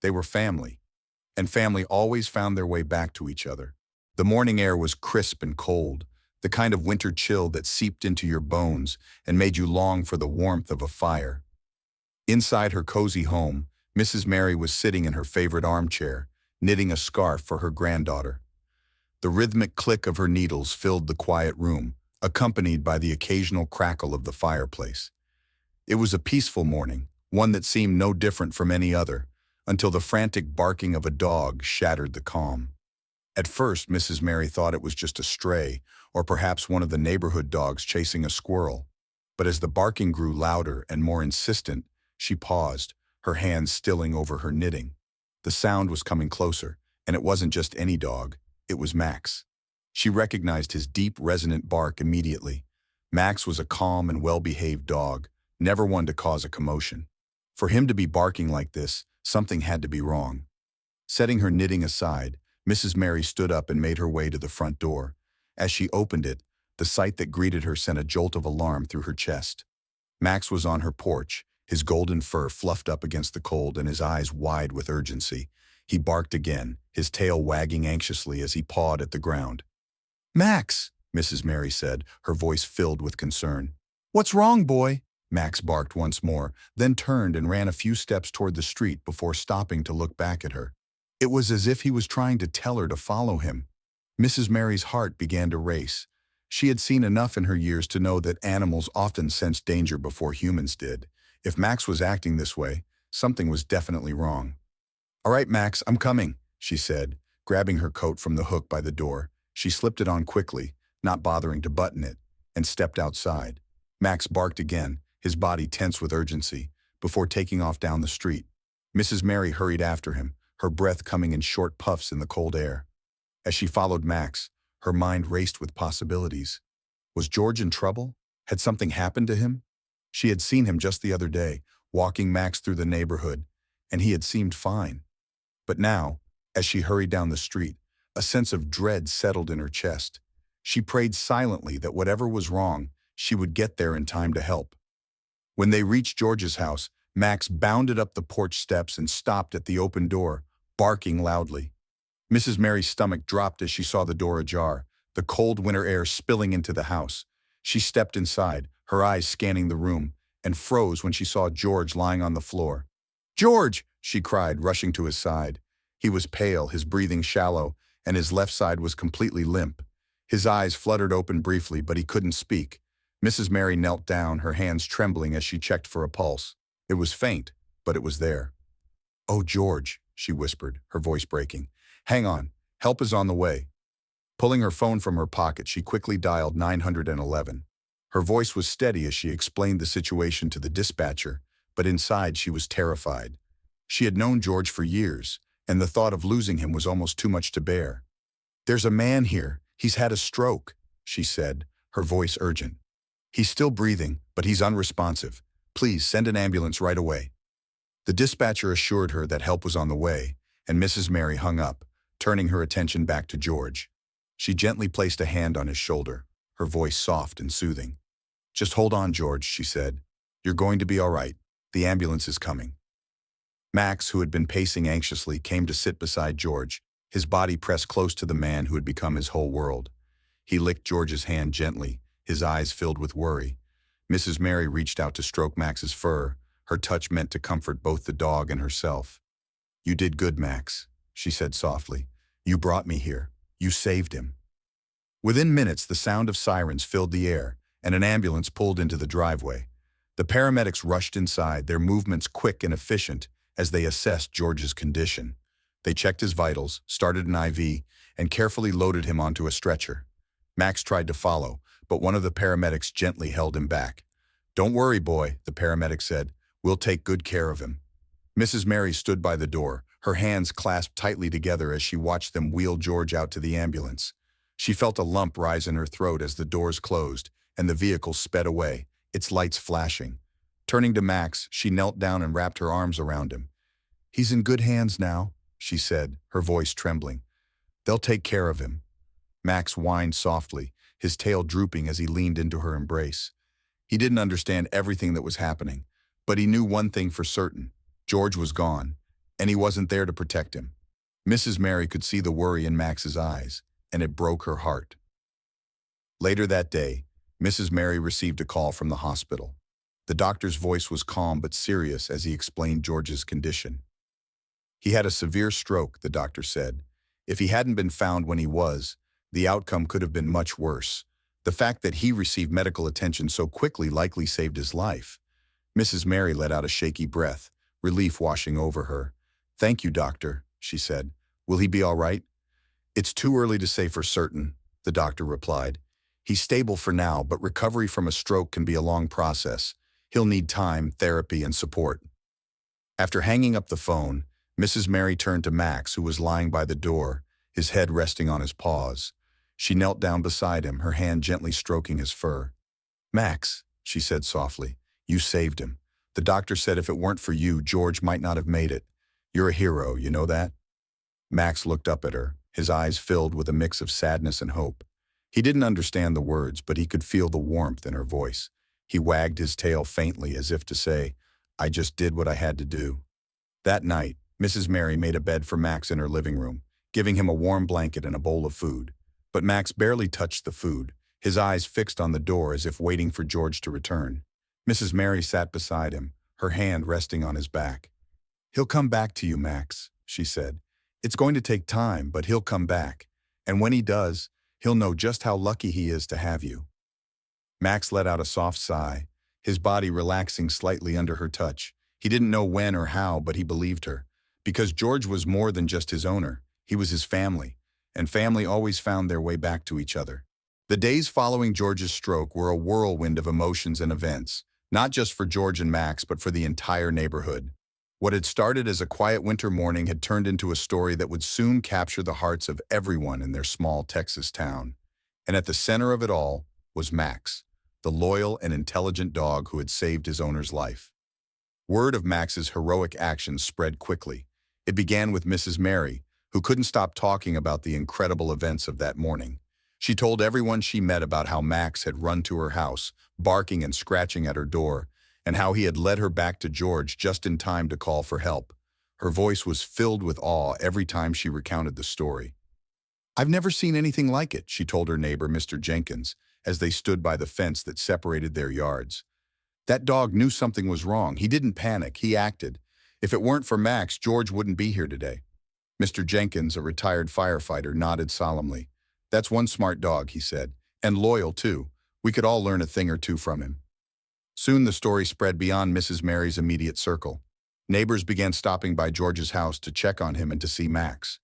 They were family. And family always found their way back to each other. The morning air was crisp and cold, the kind of winter chill that seeped into your bones and made you long for the warmth of a fire. Inside her cozy home, Mrs. Mary was sitting in her favorite armchair, knitting a scarf for her granddaughter. The rhythmic click of her needles filled the quiet room, accompanied by the occasional crackle of the fireplace. It was a peaceful morning, one that seemed no different from any other, until the frantic barking of a dog shattered the calm. At first, Mrs. Mary thought it was just a stray, or perhaps one of the neighborhood dogs chasing a squirrel. But as the barking grew louder and more insistent, she paused, her hands stilling over her knitting. The sound was coming closer, and it wasn't just any dog, it was Max. She recognized his deep, resonant bark immediately. Max was a calm and well-behaved dog, never one to cause a commotion. For him to be barking like this, something had to be wrong. Setting her knitting aside, Mrs. Mary stood up and made her way to the front door. As she opened it, the sight that greeted her sent a jolt of alarm through her chest. Max was on her porch, his golden fur fluffed up against the cold and his eyes wide with urgency. He barked again, his tail wagging anxiously as he pawed at the ground. "Max," Mrs. Mary said, her voice filled with concern. "What's wrong, boy?" Max barked once more, then turned and ran a few steps toward the street before stopping to look back at her. It was as if he was trying to tell her to follow him. Mrs. Mary's heart began to race. She had seen enough in her years to know that animals often sensed danger before humans did. If Max was acting this way, something was definitely wrong. "All right, Max, I'm coming," she said, grabbing her coat from the hook by the door. She slipped it on quickly, not bothering to button it, and stepped outside. Max barked again, his body tense with urgency, before taking off down the street. Mrs. Mary hurried after him, her breath coming in short puffs in the cold air. As she followed Max, her mind raced with possibilities. Was George in trouble? Had something happened to him? She had seen him just the other day, walking Max through the neighborhood, and he had seemed fine. But now, as she hurried down the street, a sense of dread settled in her chest. She prayed silently that whatever was wrong, she would get there in time to help. When they reached George's house, Max bounded up the porch steps and stopped at the open door, barking loudly. Mrs. Mary's stomach dropped as she saw the door ajar, the cold winter air spilling into the house. She stepped inside, her eyes scanning the room, and froze when she saw George lying on the floor. "George!" she cried, rushing to his side. He was pale, his breathing shallow, and his left side was completely limp. His eyes fluttered open briefly, but he couldn't speak. Mrs. Mary knelt down, her hands trembling as she checked for a pulse. It was faint, but it was there. "Oh, George," she whispered, her voice breaking. "Hang on, help is on the way." Pulling her phone from her pocket, she quickly dialed 911. Her voice was steady as she explained the situation to the dispatcher, but inside she was terrified. She had known George for years, and the thought of losing him was almost too much to bear. "There's a man here. He's had a stroke," she said, her voice urgent. "He's still breathing, but he's unresponsive. Please send an ambulance right away." The dispatcher assured her that help was on the way, and Mrs. Mary hung up, turning her attention back to George. She gently placed a hand on his shoulder, her voice soft and soothing. "Just hold on, George," she said. "You're going to be all right. The ambulance is coming." Max, who had been pacing anxiously, came to sit beside George, his body pressed close to the man who had become his whole world. He licked George's hand gently, his eyes filled with worry. Mrs. Mary reached out to stroke Max's fur, her touch meant to comfort both the dog and herself. "You did good, Max," she said softly. "You brought me here. You saved him." Within minutes, the sound of sirens filled the air, and an ambulance pulled into the driveway. The paramedics rushed inside, their movements quick and efficient as they assessed George's condition. They checked his vitals, started an IV, and carefully loaded him onto a stretcher. Max tried to follow, but one of the paramedics gently held him back. "Don't worry, boy," the paramedic said. "We'll take good care of him." Mrs. Mary stood by the door, her hands clasped tightly together as she watched them wheel George out to the ambulance. She felt a lump rise in her throat as the doors closed and the vehicle sped away, its lights flashing. Turning to Max, she knelt down and wrapped her arms around him. "He's in good hands now," she said, her voice trembling. "They'll take care of him." Max whined softly, his tail drooping as he leaned into her embrace. He didn't understand everything that was happening, but he knew one thing for certain. George was gone, and he wasn't there to protect him. Mrs. Mary could see the worry in Max's eyes, and it broke her heart. Later that day, Mrs. Mary received a call from the hospital. The doctor's voice was calm but serious as he explained George's condition. "He had a severe stroke," the doctor said. "If he hadn't been found when he was, the outcome could have been much worse. The fact that he received medical attention so quickly likely saved his life." Mrs. Mary let out a shaky breath, relief washing over her. "Thank you, doctor," she said. "Will he be all right?" "It's too early to say for certain," the doctor replied. "He's stable for now, but recovery from a stroke can be a long process. He'll need time, therapy, and support." After hanging up the phone, Mrs. Mary turned to Max, who was lying by the door, his head resting on his paws. She knelt down beside him, her hand gently stroking his fur. "Max," she said softly, "you saved him. The doctor said if it weren't for you, George might not have made it. You're a hero, you know that?" Max looked up at her, his eyes filled with a mix of sadness and hope. He didn't understand the words, but he could feel the warmth in her voice. He wagged his tail faintly as if to say, "I just did what I had to do." That night, Mrs. Mary made a bed for Max in her living room, giving him a warm blanket and a bowl of food. But Max barely touched the food, his eyes fixed on the door as if waiting for George to return. Mrs. Mary sat beside him, her hand resting on his back. "He'll come back to you, Max," she said. "It's going to take time, but he'll come back. And when he does, he'll know just how lucky he is to have you." Max let out a soft sigh, his body relaxing slightly under her touch. He didn't know when or how, but he believed her. Because George was more than just his owner, he was his family, and family always found their way back to each other. The days following George's stroke were a whirlwind of emotions and events, not just for George and Max, but for the entire neighborhood. What had started as a quiet winter morning had turned into a story that would soon capture the hearts of everyone in their small Texas town. And at the center of it all was Max, the loyal and intelligent dog who had saved his owner's life. Word of Max's heroic actions spread quickly. It began with Mrs. Mary, who couldn't stop talking about the incredible events of that morning. She told everyone she met about how Max had run to her house, barking and scratching at her door, and how he had led her back to George just in time to call for help. Her voice was filled with awe every time she recounted the story. "I've never seen anything like it," she told her neighbor, Mr. Jenkins, as they stood by the fence that separated their yards. "That dog knew something was wrong. He didn't panic, he acted. If it weren't for Max, George wouldn't be here today." Mr. Jenkins, a retired firefighter, nodded solemnly. "That's one smart dog," he said, "and loyal too. We could all learn a thing or two from him." Soon the story spread beyond Mrs. Mary's immediate circle. Neighbors began stopping by George's house to check on him and to see Max.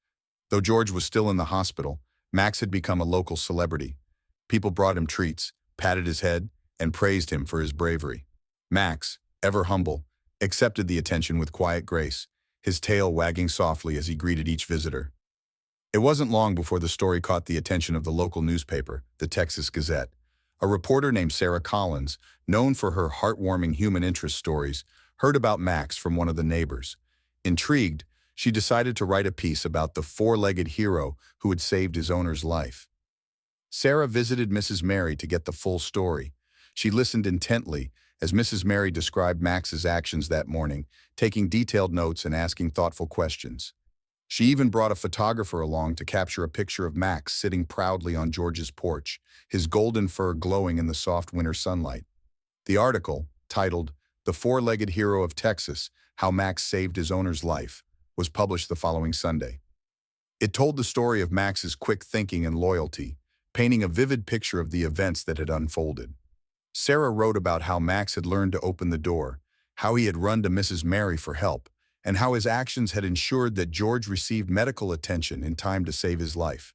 Though George was still in the hospital, Max had become a local celebrity. People brought him treats, patted his head, and praised him for his bravery. Max, ever humble, accepted the attention with quiet grace, his tail wagging softly as he greeted each visitor. It wasn't long before the story caught the attention of the local newspaper, the Texas Gazette. A reporter named Sarah Collins, known for her heartwarming human interest stories, heard about Max from one of the neighbors. Intrigued, she decided to write a piece about the four-legged hero who had saved his owner's life. Sarah visited Mrs. Mary to get the full story. She listened intently as Mrs. Mary described Max's actions that morning, taking detailed notes and asking thoughtful questions. She even brought a photographer along to capture a picture of Max sitting proudly on George's porch, his golden fur glowing in the soft winter sunlight. The article, titled "The Four-Legged Hero of Texas, How Max Saved His Owner's Life," was published the following Sunday. It told the story of Max's quick thinking and loyalty, painting a vivid picture of the events that had unfolded. Sarah wrote about how Max had learned to open the door, how he had run to Mrs. Mary for help, and how his actions had ensured that George received medical attention in time to save his life.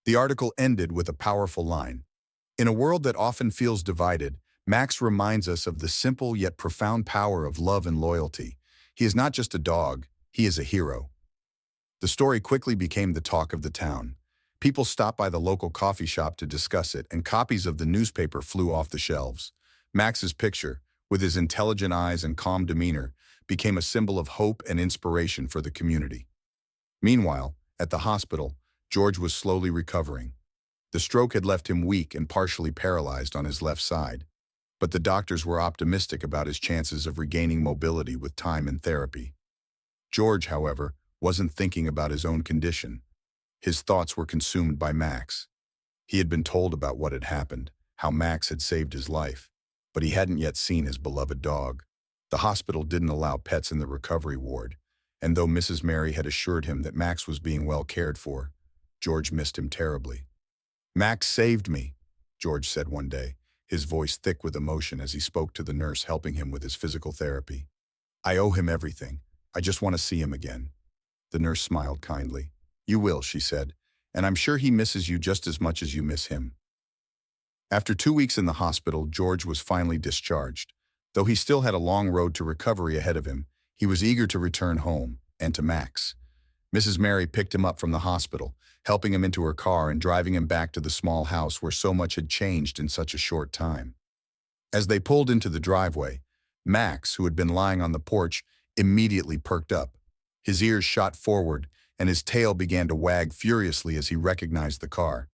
The article ended with a powerful line. "In a world that often feels divided, Max reminds us of the simple yet profound power of love and loyalty. He is not just a dog, he is a hero." The story quickly became the talk of the town. People stopped by the local coffee shop to discuss it, and copies of the newspaper flew off the shelves. Max's picture, with his intelligent eyes and calm demeanor, became a symbol of hope and inspiration for the community. Meanwhile, at the hospital, George was slowly recovering. The stroke had left him weak and partially paralyzed on his left side, but the doctors were optimistic about his chances of regaining mobility with time and therapy. George, however, wasn't thinking about his own condition. His thoughts were consumed by Max. He had been told about what had happened, how Max had saved his life, but he hadn't yet seen his beloved dog. The hospital didn't allow pets in the recovery ward, and though Mrs. Mary had assured him that Max was being well cared for, George missed him terribly. "Max saved me," George said one day, his voice thick with emotion as he spoke to the nurse helping him with his physical therapy. "I owe him everything. I just want to see him again." The nurse smiled kindly. "You will," she said, "and I'm sure he misses you just as much as you miss him." After 2 weeks in the hospital, George was finally discharged. Though he still had a long road to recovery ahead of him, he was eager to return home, and to Max. Mrs. Mary picked him up from the hospital, helping him into her car and driving him back to the small house where so much had changed in such a short time. As they pulled into the driveway, Max, who had been lying on the porch, immediately perked up. His ears shot forward, and his tail began to wag furiously as he recognized the car.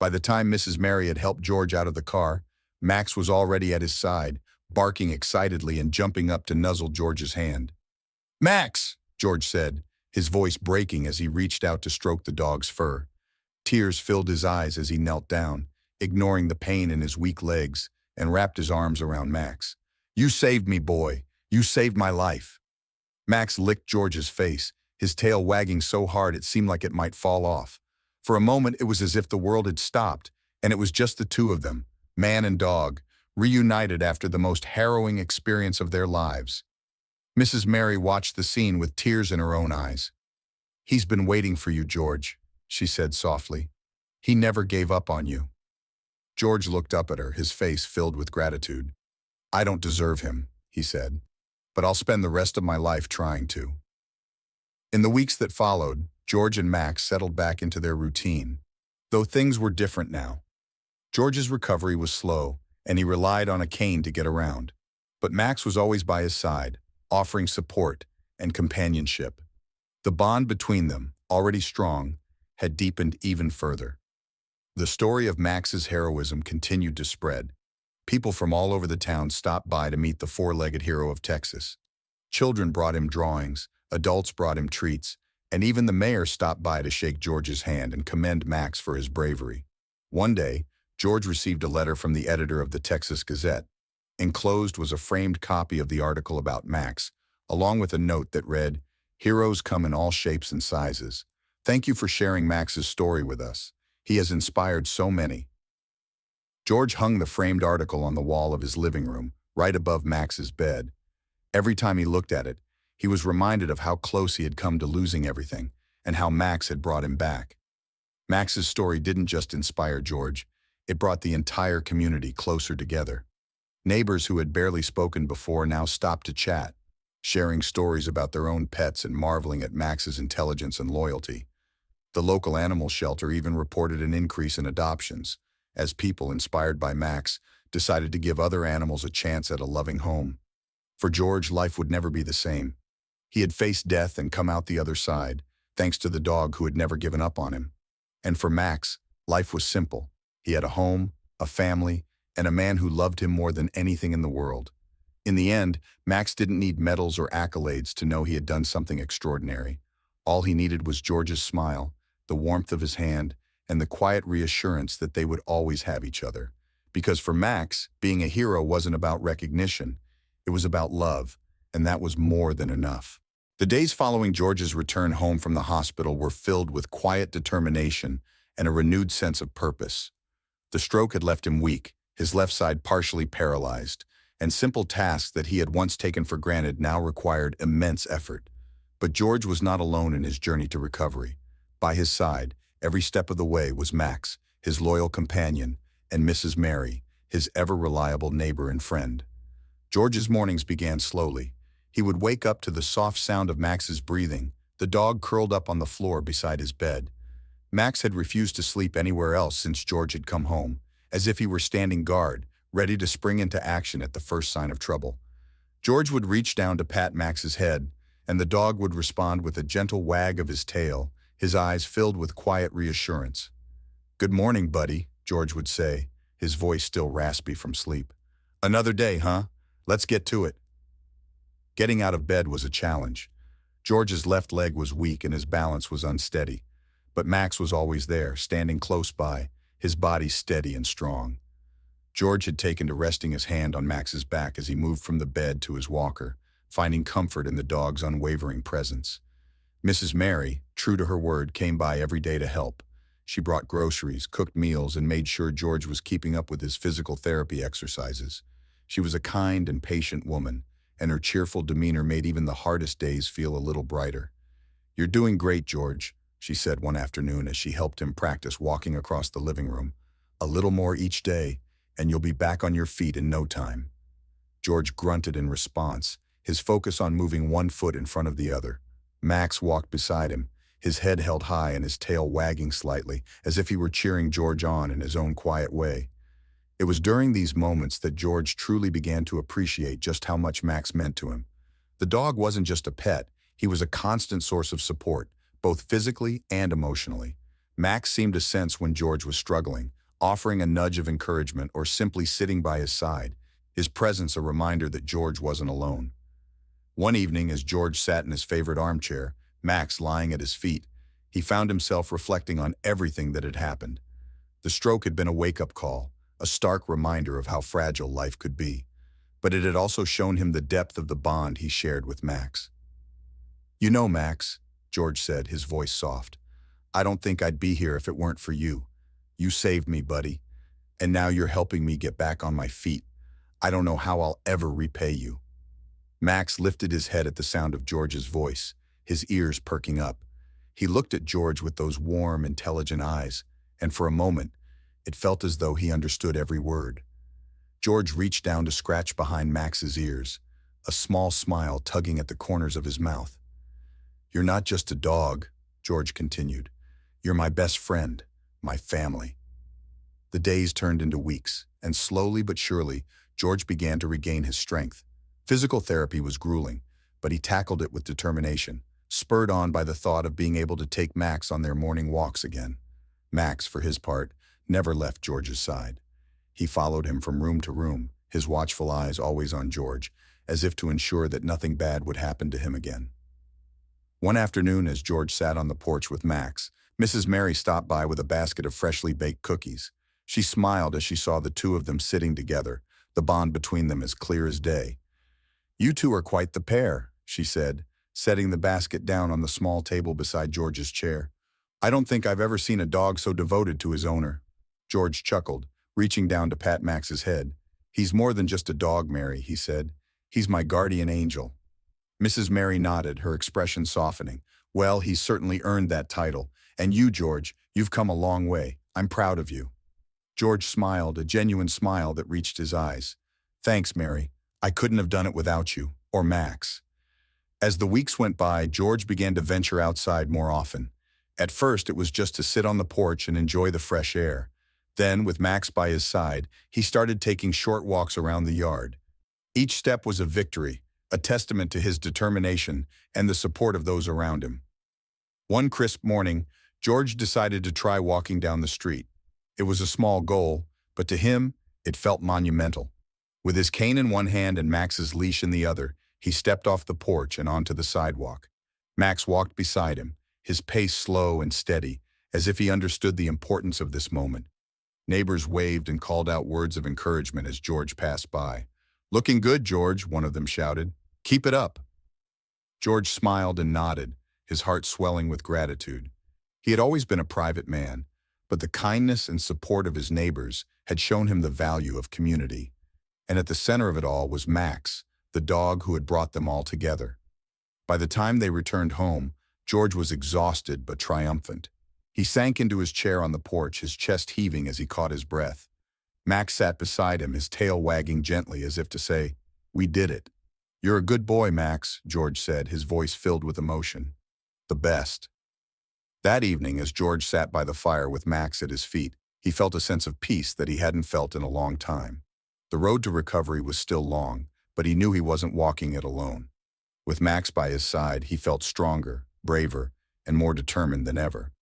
By the time Mrs. Mary had helped George out of the car, Max was already at his side, barking excitedly and jumping up to nuzzle George's hand. "Max!" George said, his voice breaking as he reached out to stroke the dog's fur. Tears filled his eyes as he knelt down, ignoring the pain in his weak legs, and wrapped his arms around Max. "You saved me, boy. You saved my life." Max licked George's face, his tail wagging so hard it seemed like it might fall off. For a moment, it was as if the world had stopped, and it was just the two of them, man and dog, reunited after the most harrowing experience of their lives. Mrs. Mary watched the scene with tears in her own eyes. "He's been waiting for you, George," she said softly. "He never gave up on you." George looked up at her, his face filled with gratitude. "I don't deserve him," he said, "but I'll spend the rest of my life trying to." In the weeks that followed, George and Max settled back into their routine, though things were different now. George's recovery was slow, and he relied on a cane to get around. But Max was always by his side, offering support and companionship. The bond between them, already strong, had deepened even further. The story of Max's heroism continued to spread. People from all over the town stopped by to meet the four-legged hero of Texas. Children brought him drawings, adults brought him treats, and even the mayor stopped by to shake George's hand and commend Max for his bravery. One day, George received a letter from the editor of the Texas Gazette. Enclosed was a framed copy of the article about Max, along with a note that read, "Heroes come in all shapes and sizes. Thank you for sharing Max's story with us. He has inspired so many." George hung the framed article on the wall of his living room, right above Max's bed. Every time he looked at it, he was reminded of how close he had come to losing everything, and how Max had brought him back. Max's story didn't just inspire George, it brought the entire community closer together. Neighbors who had barely spoken before now stopped to chat, sharing stories about their own pets and marveling at Max's intelligence and loyalty. The local animal shelter even reported an increase in adoptions, as people, inspired by Max, decided to give other animals a chance at a loving home. For George, life would never be the same. He had faced death and come out the other side, thanks to the dog who had never given up on him. And for Max, life was simple. He had a home, a family, and a man who loved him more than anything in the world. In the end, Max didn't need medals or accolades to know he had done something extraordinary. All he needed was George's smile, the warmth of his hand, and the quiet reassurance that they would always have each other. Because for Max, being a hero wasn't about recognition. It was about love, and that was more than enough. The days following George's return home from the hospital were filled with quiet determination and a renewed sense of purpose. The stroke had left him weak, his left side partially paralyzed, and simple tasks that he had once taken for granted now required immense effort. But George was not alone in his journey to recovery. By his side, every step of the way, was Max, his loyal companion, and Mrs. Mary, his ever-reliable neighbor and friend. George's mornings began slowly. He would wake up to the soft sound of Max's breathing, the dog curled up on the floor beside his bed. Max had refused to sleep anywhere else since George had come home, as if he were standing guard, ready to spring into action at the first sign of trouble. George would reach down to pat Max's head, and the dog would respond with a gentle wag of his tail, his eyes filled with quiet reassurance. "Good morning, buddy," George would say, his voice still raspy from sleep. "Another day, huh? Let's get to it." Getting out of bed was a challenge. George's left leg was weak and his balance was unsteady. But Max was always there, standing close by, his body steady and strong. George had taken to resting his hand on Max's back as he moved from the bed to his walker, finding comfort in the dog's unwavering presence. Mrs. Mary, true to her word, came by every day to help. She brought groceries, cooked meals, and made sure George was keeping up with his physical therapy exercises. She was a kind and patient woman, and her cheerful demeanor made even the hardest days feel a little brighter. "You're doing great, George," she said one afternoon as she helped him practice walking across the living room. "A little more each day, and you'll be back on your feet in no time." George grunted in response, his focus on moving one foot in front of the other. Max walked beside him, his head held high and his tail wagging slightly, as if he were cheering George on in his own quiet way. It was during these moments that George truly began to appreciate just how much Max meant to him. The dog wasn't just a pet, he was a constant source of support, both physically and emotionally. Max seemed to sense when George was struggling, offering a nudge of encouragement or simply sitting by his side, his presence a reminder that George wasn't alone. One evening, as George sat in his favorite armchair, Max lying at his feet, he found himself reflecting on everything that had happened. The stroke had been a wake-up call, a stark reminder of how fragile life could be, but it had also shown him the depth of the bond he shared with Max. "You know, Max," George said, his voice soft, I don't think I'd be here if it weren't for you. You saved me, buddy. And now you're helping me get back on my feet. I don't know how I'll ever repay you." Max lifted his head at the sound of George's voice, his ears perking up. He looked at George with those warm, intelligent eyes, and for a moment, it felt as though he understood every word. George reached down to scratch behind Max's ears, a small smile tugging at the corners of his mouth. "You're not just a dog," George continued. "You're my best friend, my family." The days turned into weeks, and slowly but surely, George began to regain his strength. Physical therapy was grueling, but he tackled it with determination, spurred on by the thought of being able to take Max on their morning walks again. Max, for his part, never left George's side. He followed him from room to room, his watchful eyes always on George, as if to ensure that nothing bad would happen to him again. One afternoon, as George sat on the porch with Max, Mrs. Mary stopped by with a basket of freshly baked cookies. She smiled as she saw the two of them sitting together, the bond between them as clear as day. "You two are quite the pair," she said, setting the basket down on the small table beside George's chair. "I don't think I've ever seen a dog so devoted to his owner." George chuckled, reaching down to pat Max's head. "He's more than just a dog, Mary," he said. "He's my guardian angel." Mrs. Mary nodded, her expression softening. "Well, he's certainly earned that title. And you, George, you've come a long way. I'm proud of you." George smiled, a genuine smile that reached his eyes. "Thanks, Mary. I couldn't have done it without you, or Max." As the weeks went by, George began to venture outside more often. At first, it was just to sit on the porch and enjoy the fresh air. Then, with Max by his side, he started taking short walks around the yard. Each step was a victory, a testament to his determination and the support of those around him. One crisp morning, George decided to try walking down the street. It was a small goal, but to him, it felt monumental. With his cane in one hand and Max's leash in the other, he stepped off the porch and onto the sidewalk. Max walked beside him, his pace slow and steady, as if he understood the importance of this moment. Neighbors waved and called out words of encouragement as George passed by. "Looking good, George," one of them shouted. "Keep it up." George smiled and nodded, his heart swelling with gratitude. He had always been a private man, but the kindness and support of his neighbors had shown him the value of community. And at the center of it all was Max, the dog who had brought them all together. By the time they returned home, George was exhausted but triumphant. He sank into his chair on the porch, his chest heaving as he caught his breath. Max sat beside him, his tail wagging gently as if to say, "We did it." "You're a good boy, Max," George said, his voice filled with emotion. "The best." That evening, as George sat by the fire with Max at his feet, he felt a sense of peace that he hadn't felt in a long time. The road to recovery was still long, but he knew he wasn't walking it alone. With Max by his side, he felt stronger, braver, and more determined than ever.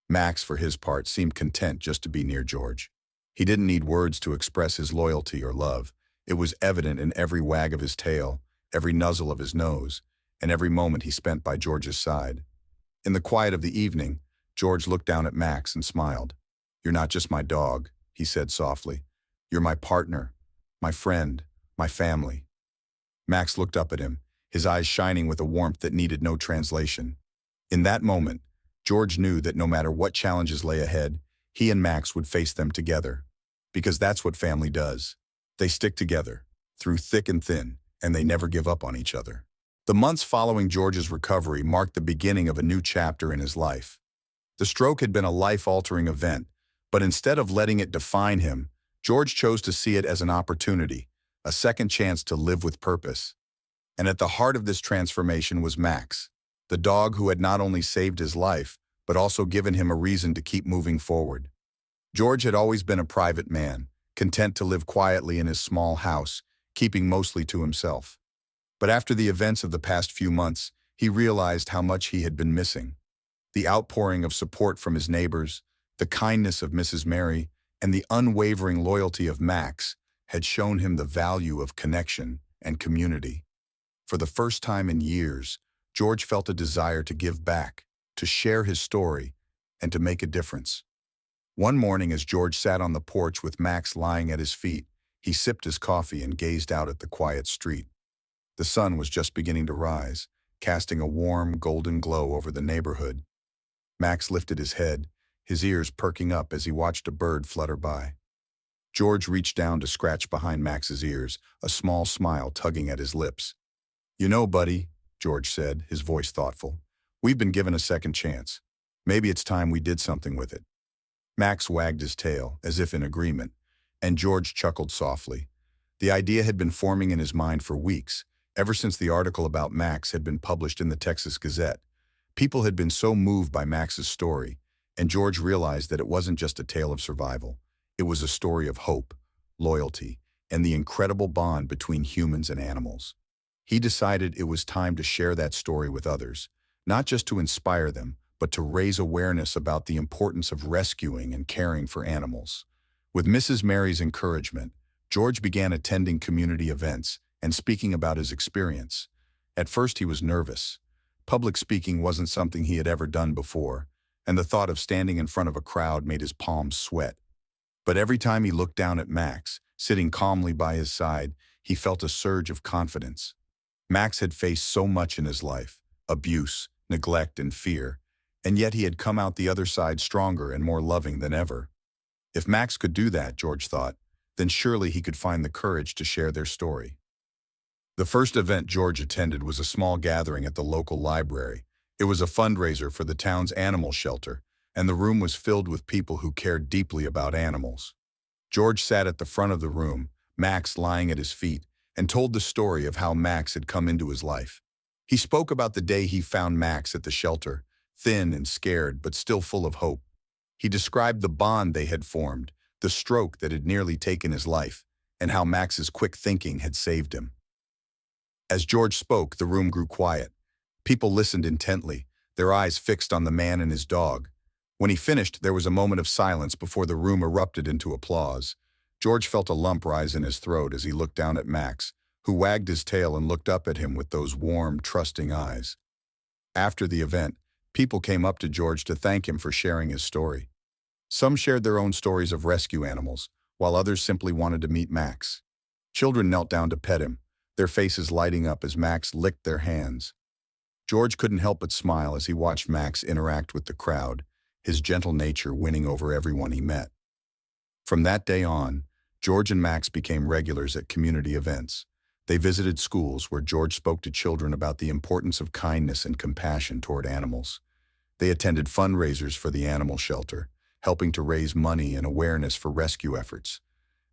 Max, for his part, seemed content just to be near George. He didn't need words to express his loyalty or love. It was evident in every wag of his tail, every nuzzle of his nose, and every moment he spent by George's side. In the quiet of the evening, George looked down at Max and smiled. "You're not just my dog," he said softly. "You're my partner, my friend, my family." Max looked up at him, his eyes shining with a warmth that needed no translation. In that moment, George knew that no matter what challenges lay ahead, he and Max would face them together. Because that's what family does. They stick together, through thick and thin, and they never give up on each other. The months following George's recovery marked the beginning of a new chapter in his life. The stroke had been a life-altering event, but instead of letting it define him, George chose to see it as an opportunity, a second chance to live with purpose. And at the heart of this transformation was Max, the dog who had not only saved his life, but also given him a reason to keep moving forward. George had always been a private man, content to live quietly in his small house, keeping mostly to himself. But after the events of the past few months, he realized how much he had been missing. The outpouring of support from his neighbors, the kindness of Mrs. Mary, and the unwavering loyalty of Max had shown him the value of connection and community. For the first time in years, George felt a desire to give back, to share his story, and to make a difference. One morning, as George sat on the porch with Max lying at his feet, he sipped his coffee and gazed out at the quiet street. The sun was just beginning to rise, casting a warm, golden glow over the neighborhood. Max lifted his head, his ears perking up as he watched a bird flutter by. George reached down to scratch behind Max's ears, a small smile tugging at his lips. "You know, buddy," George said, his voice thoughtful, "we've been given a second chance. Maybe it's time we did something with it." Max wagged his tail, as if in agreement, and George chuckled softly. The idea had been forming in his mind for weeks, ever since the article about Max had been published in the Texas Gazette. People had been so moved by Max's story, and George realized that it wasn't just a tale of survival. It was a story of hope, loyalty, and the incredible bond between humans and animals. He decided it was time to share that story with others, not just to inspire them, but to raise awareness about the importance of rescuing and caring for animals. With Mrs. Mary's encouragement, George began attending community events and speaking about his experience. At first he was nervous. Public speaking wasn't something he had ever done before, and the thought of standing in front of a crowd made his palms sweat. But every time he looked down at Max, sitting calmly by his side, he felt a surge of confidence. Max had faced so much in his life: abuse, neglect, and fear, and yet he had come out the other side stronger and more loving than ever. If Max could do that, George thought, then surely he could find the courage to share their story. The first event George attended was a small gathering at the local library. It was a fundraiser for the town's animal shelter, and the room was filled with people who cared deeply about animals. George sat at the front of the room, Max lying at his feet, and told the story of how Max had come into his life. He spoke about the day he found Max at the shelter, thin and scared but still full of hope. He described the bond they had formed, the stroke that had nearly taken his life, and how Max's quick thinking had saved him. As George spoke, the room grew quiet. People listened intently, their eyes fixed on the man and his dog. When he finished, there was a moment of silence before the room erupted into applause. George felt a lump rise in his throat as he looked down at Max, who wagged his tail and looked up at him with those warm, trusting eyes. After the event, people came up to George to thank him for sharing his story. Some shared their own stories of rescue animals, while others simply wanted to meet Max. Children knelt down to pet him, their faces lighting up as Max licked their hands. George couldn't help but smile as he watched Max interact with the crowd, his gentle nature winning over everyone he met. From that day on, George and Max became regulars at community events. They visited schools where George spoke to children about the importance of kindness and compassion toward animals. They attended fundraisers for the animal shelter, helping to raise money and awareness for rescue efforts.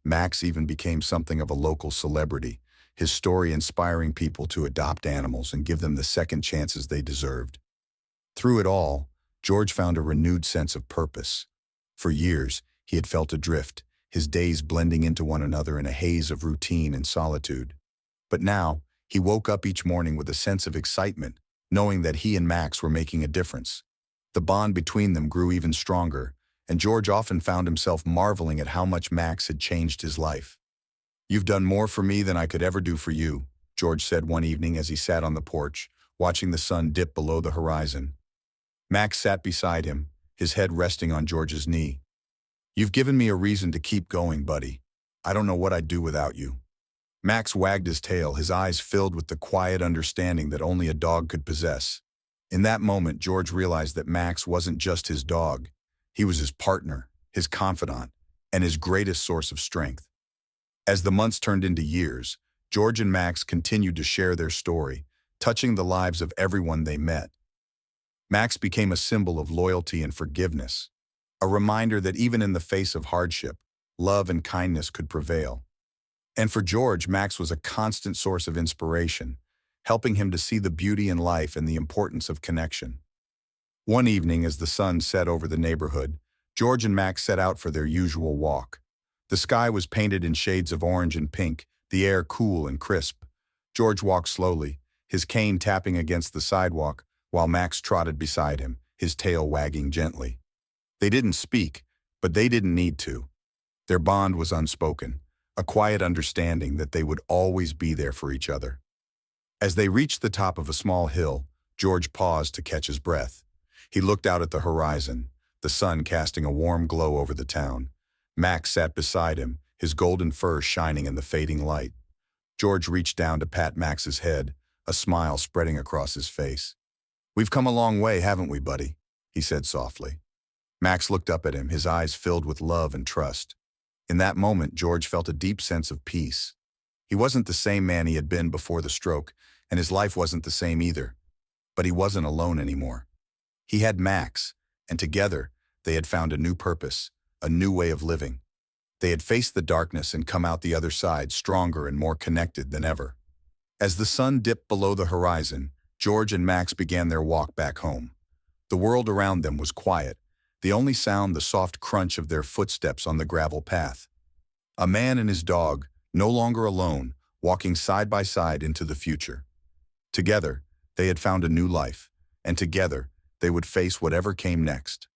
Max even became something of a local celebrity, his story inspiring people to adopt animals and give them the second chances they deserved. Through it all, George found a renewed sense of purpose. For years, he had felt adrift, his days blending into one another in a haze of routine and solitude. But now, he woke up each morning with a sense of excitement, knowing that he and Max were making a difference. The bond between them grew even stronger, and George often found himself marveling at how much Max had changed his life. "You've done more for me than I could ever do for you," George said one evening as he sat on the porch, watching the sun dip below the horizon. Max sat beside him, his head resting on George's knee. "You've given me a reason to keep going, buddy. I don't know what I'd do without you." Max wagged his tail, his eyes filled with the quiet understanding that only a dog could possess. In that moment, George realized that Max wasn't just his dog. He was his partner, his confidant, and his greatest source of strength. As the months turned into years, George and Max continued to share their story, touching the lives of everyone they met. Max became a symbol of loyalty and forgiveness, a reminder that even in the face of hardship, love and kindness could prevail. And for George, Max was a constant source of inspiration, helping him to see the beauty in life and the importance of connection. One evening, as the sun set over the neighborhood, George and Max set out for their usual walk. The sky was painted in shades of orange and pink, the air cool and crisp. George walked slowly, his cane tapping against the sidewalk, while Max trotted beside him, his tail wagging gently. They didn't speak, but they didn't need to. Their bond was unspoken, a quiet understanding that they would always be there for each other. As they reached the top of a small hill, George paused to catch his breath. He looked out at the horizon, the sun casting a warm glow over the town. Max sat beside him, his golden fur shining in the fading light. George reached down to pat Max's head, a smile spreading across his face. "We've come a long way, haven't we, buddy?" he said softly. Max looked up at him, his eyes filled with love and trust. In that moment, George felt a deep sense of peace. He wasn't the same man he had been before the stroke, and his life wasn't the same either. But he wasn't alone anymore. He had Max, and together, they had found a new purpose, a new way of living. They had faced the darkness and come out the other side stronger and more connected than ever. As the sun dipped below the horizon, George and Max began their walk back home. The world around them was quiet, the only sound the soft crunch of their footsteps on the gravel path. A man and his dog, no longer alone, walking side by side into the future. Together, they had found a new life, and together, they would face whatever came next.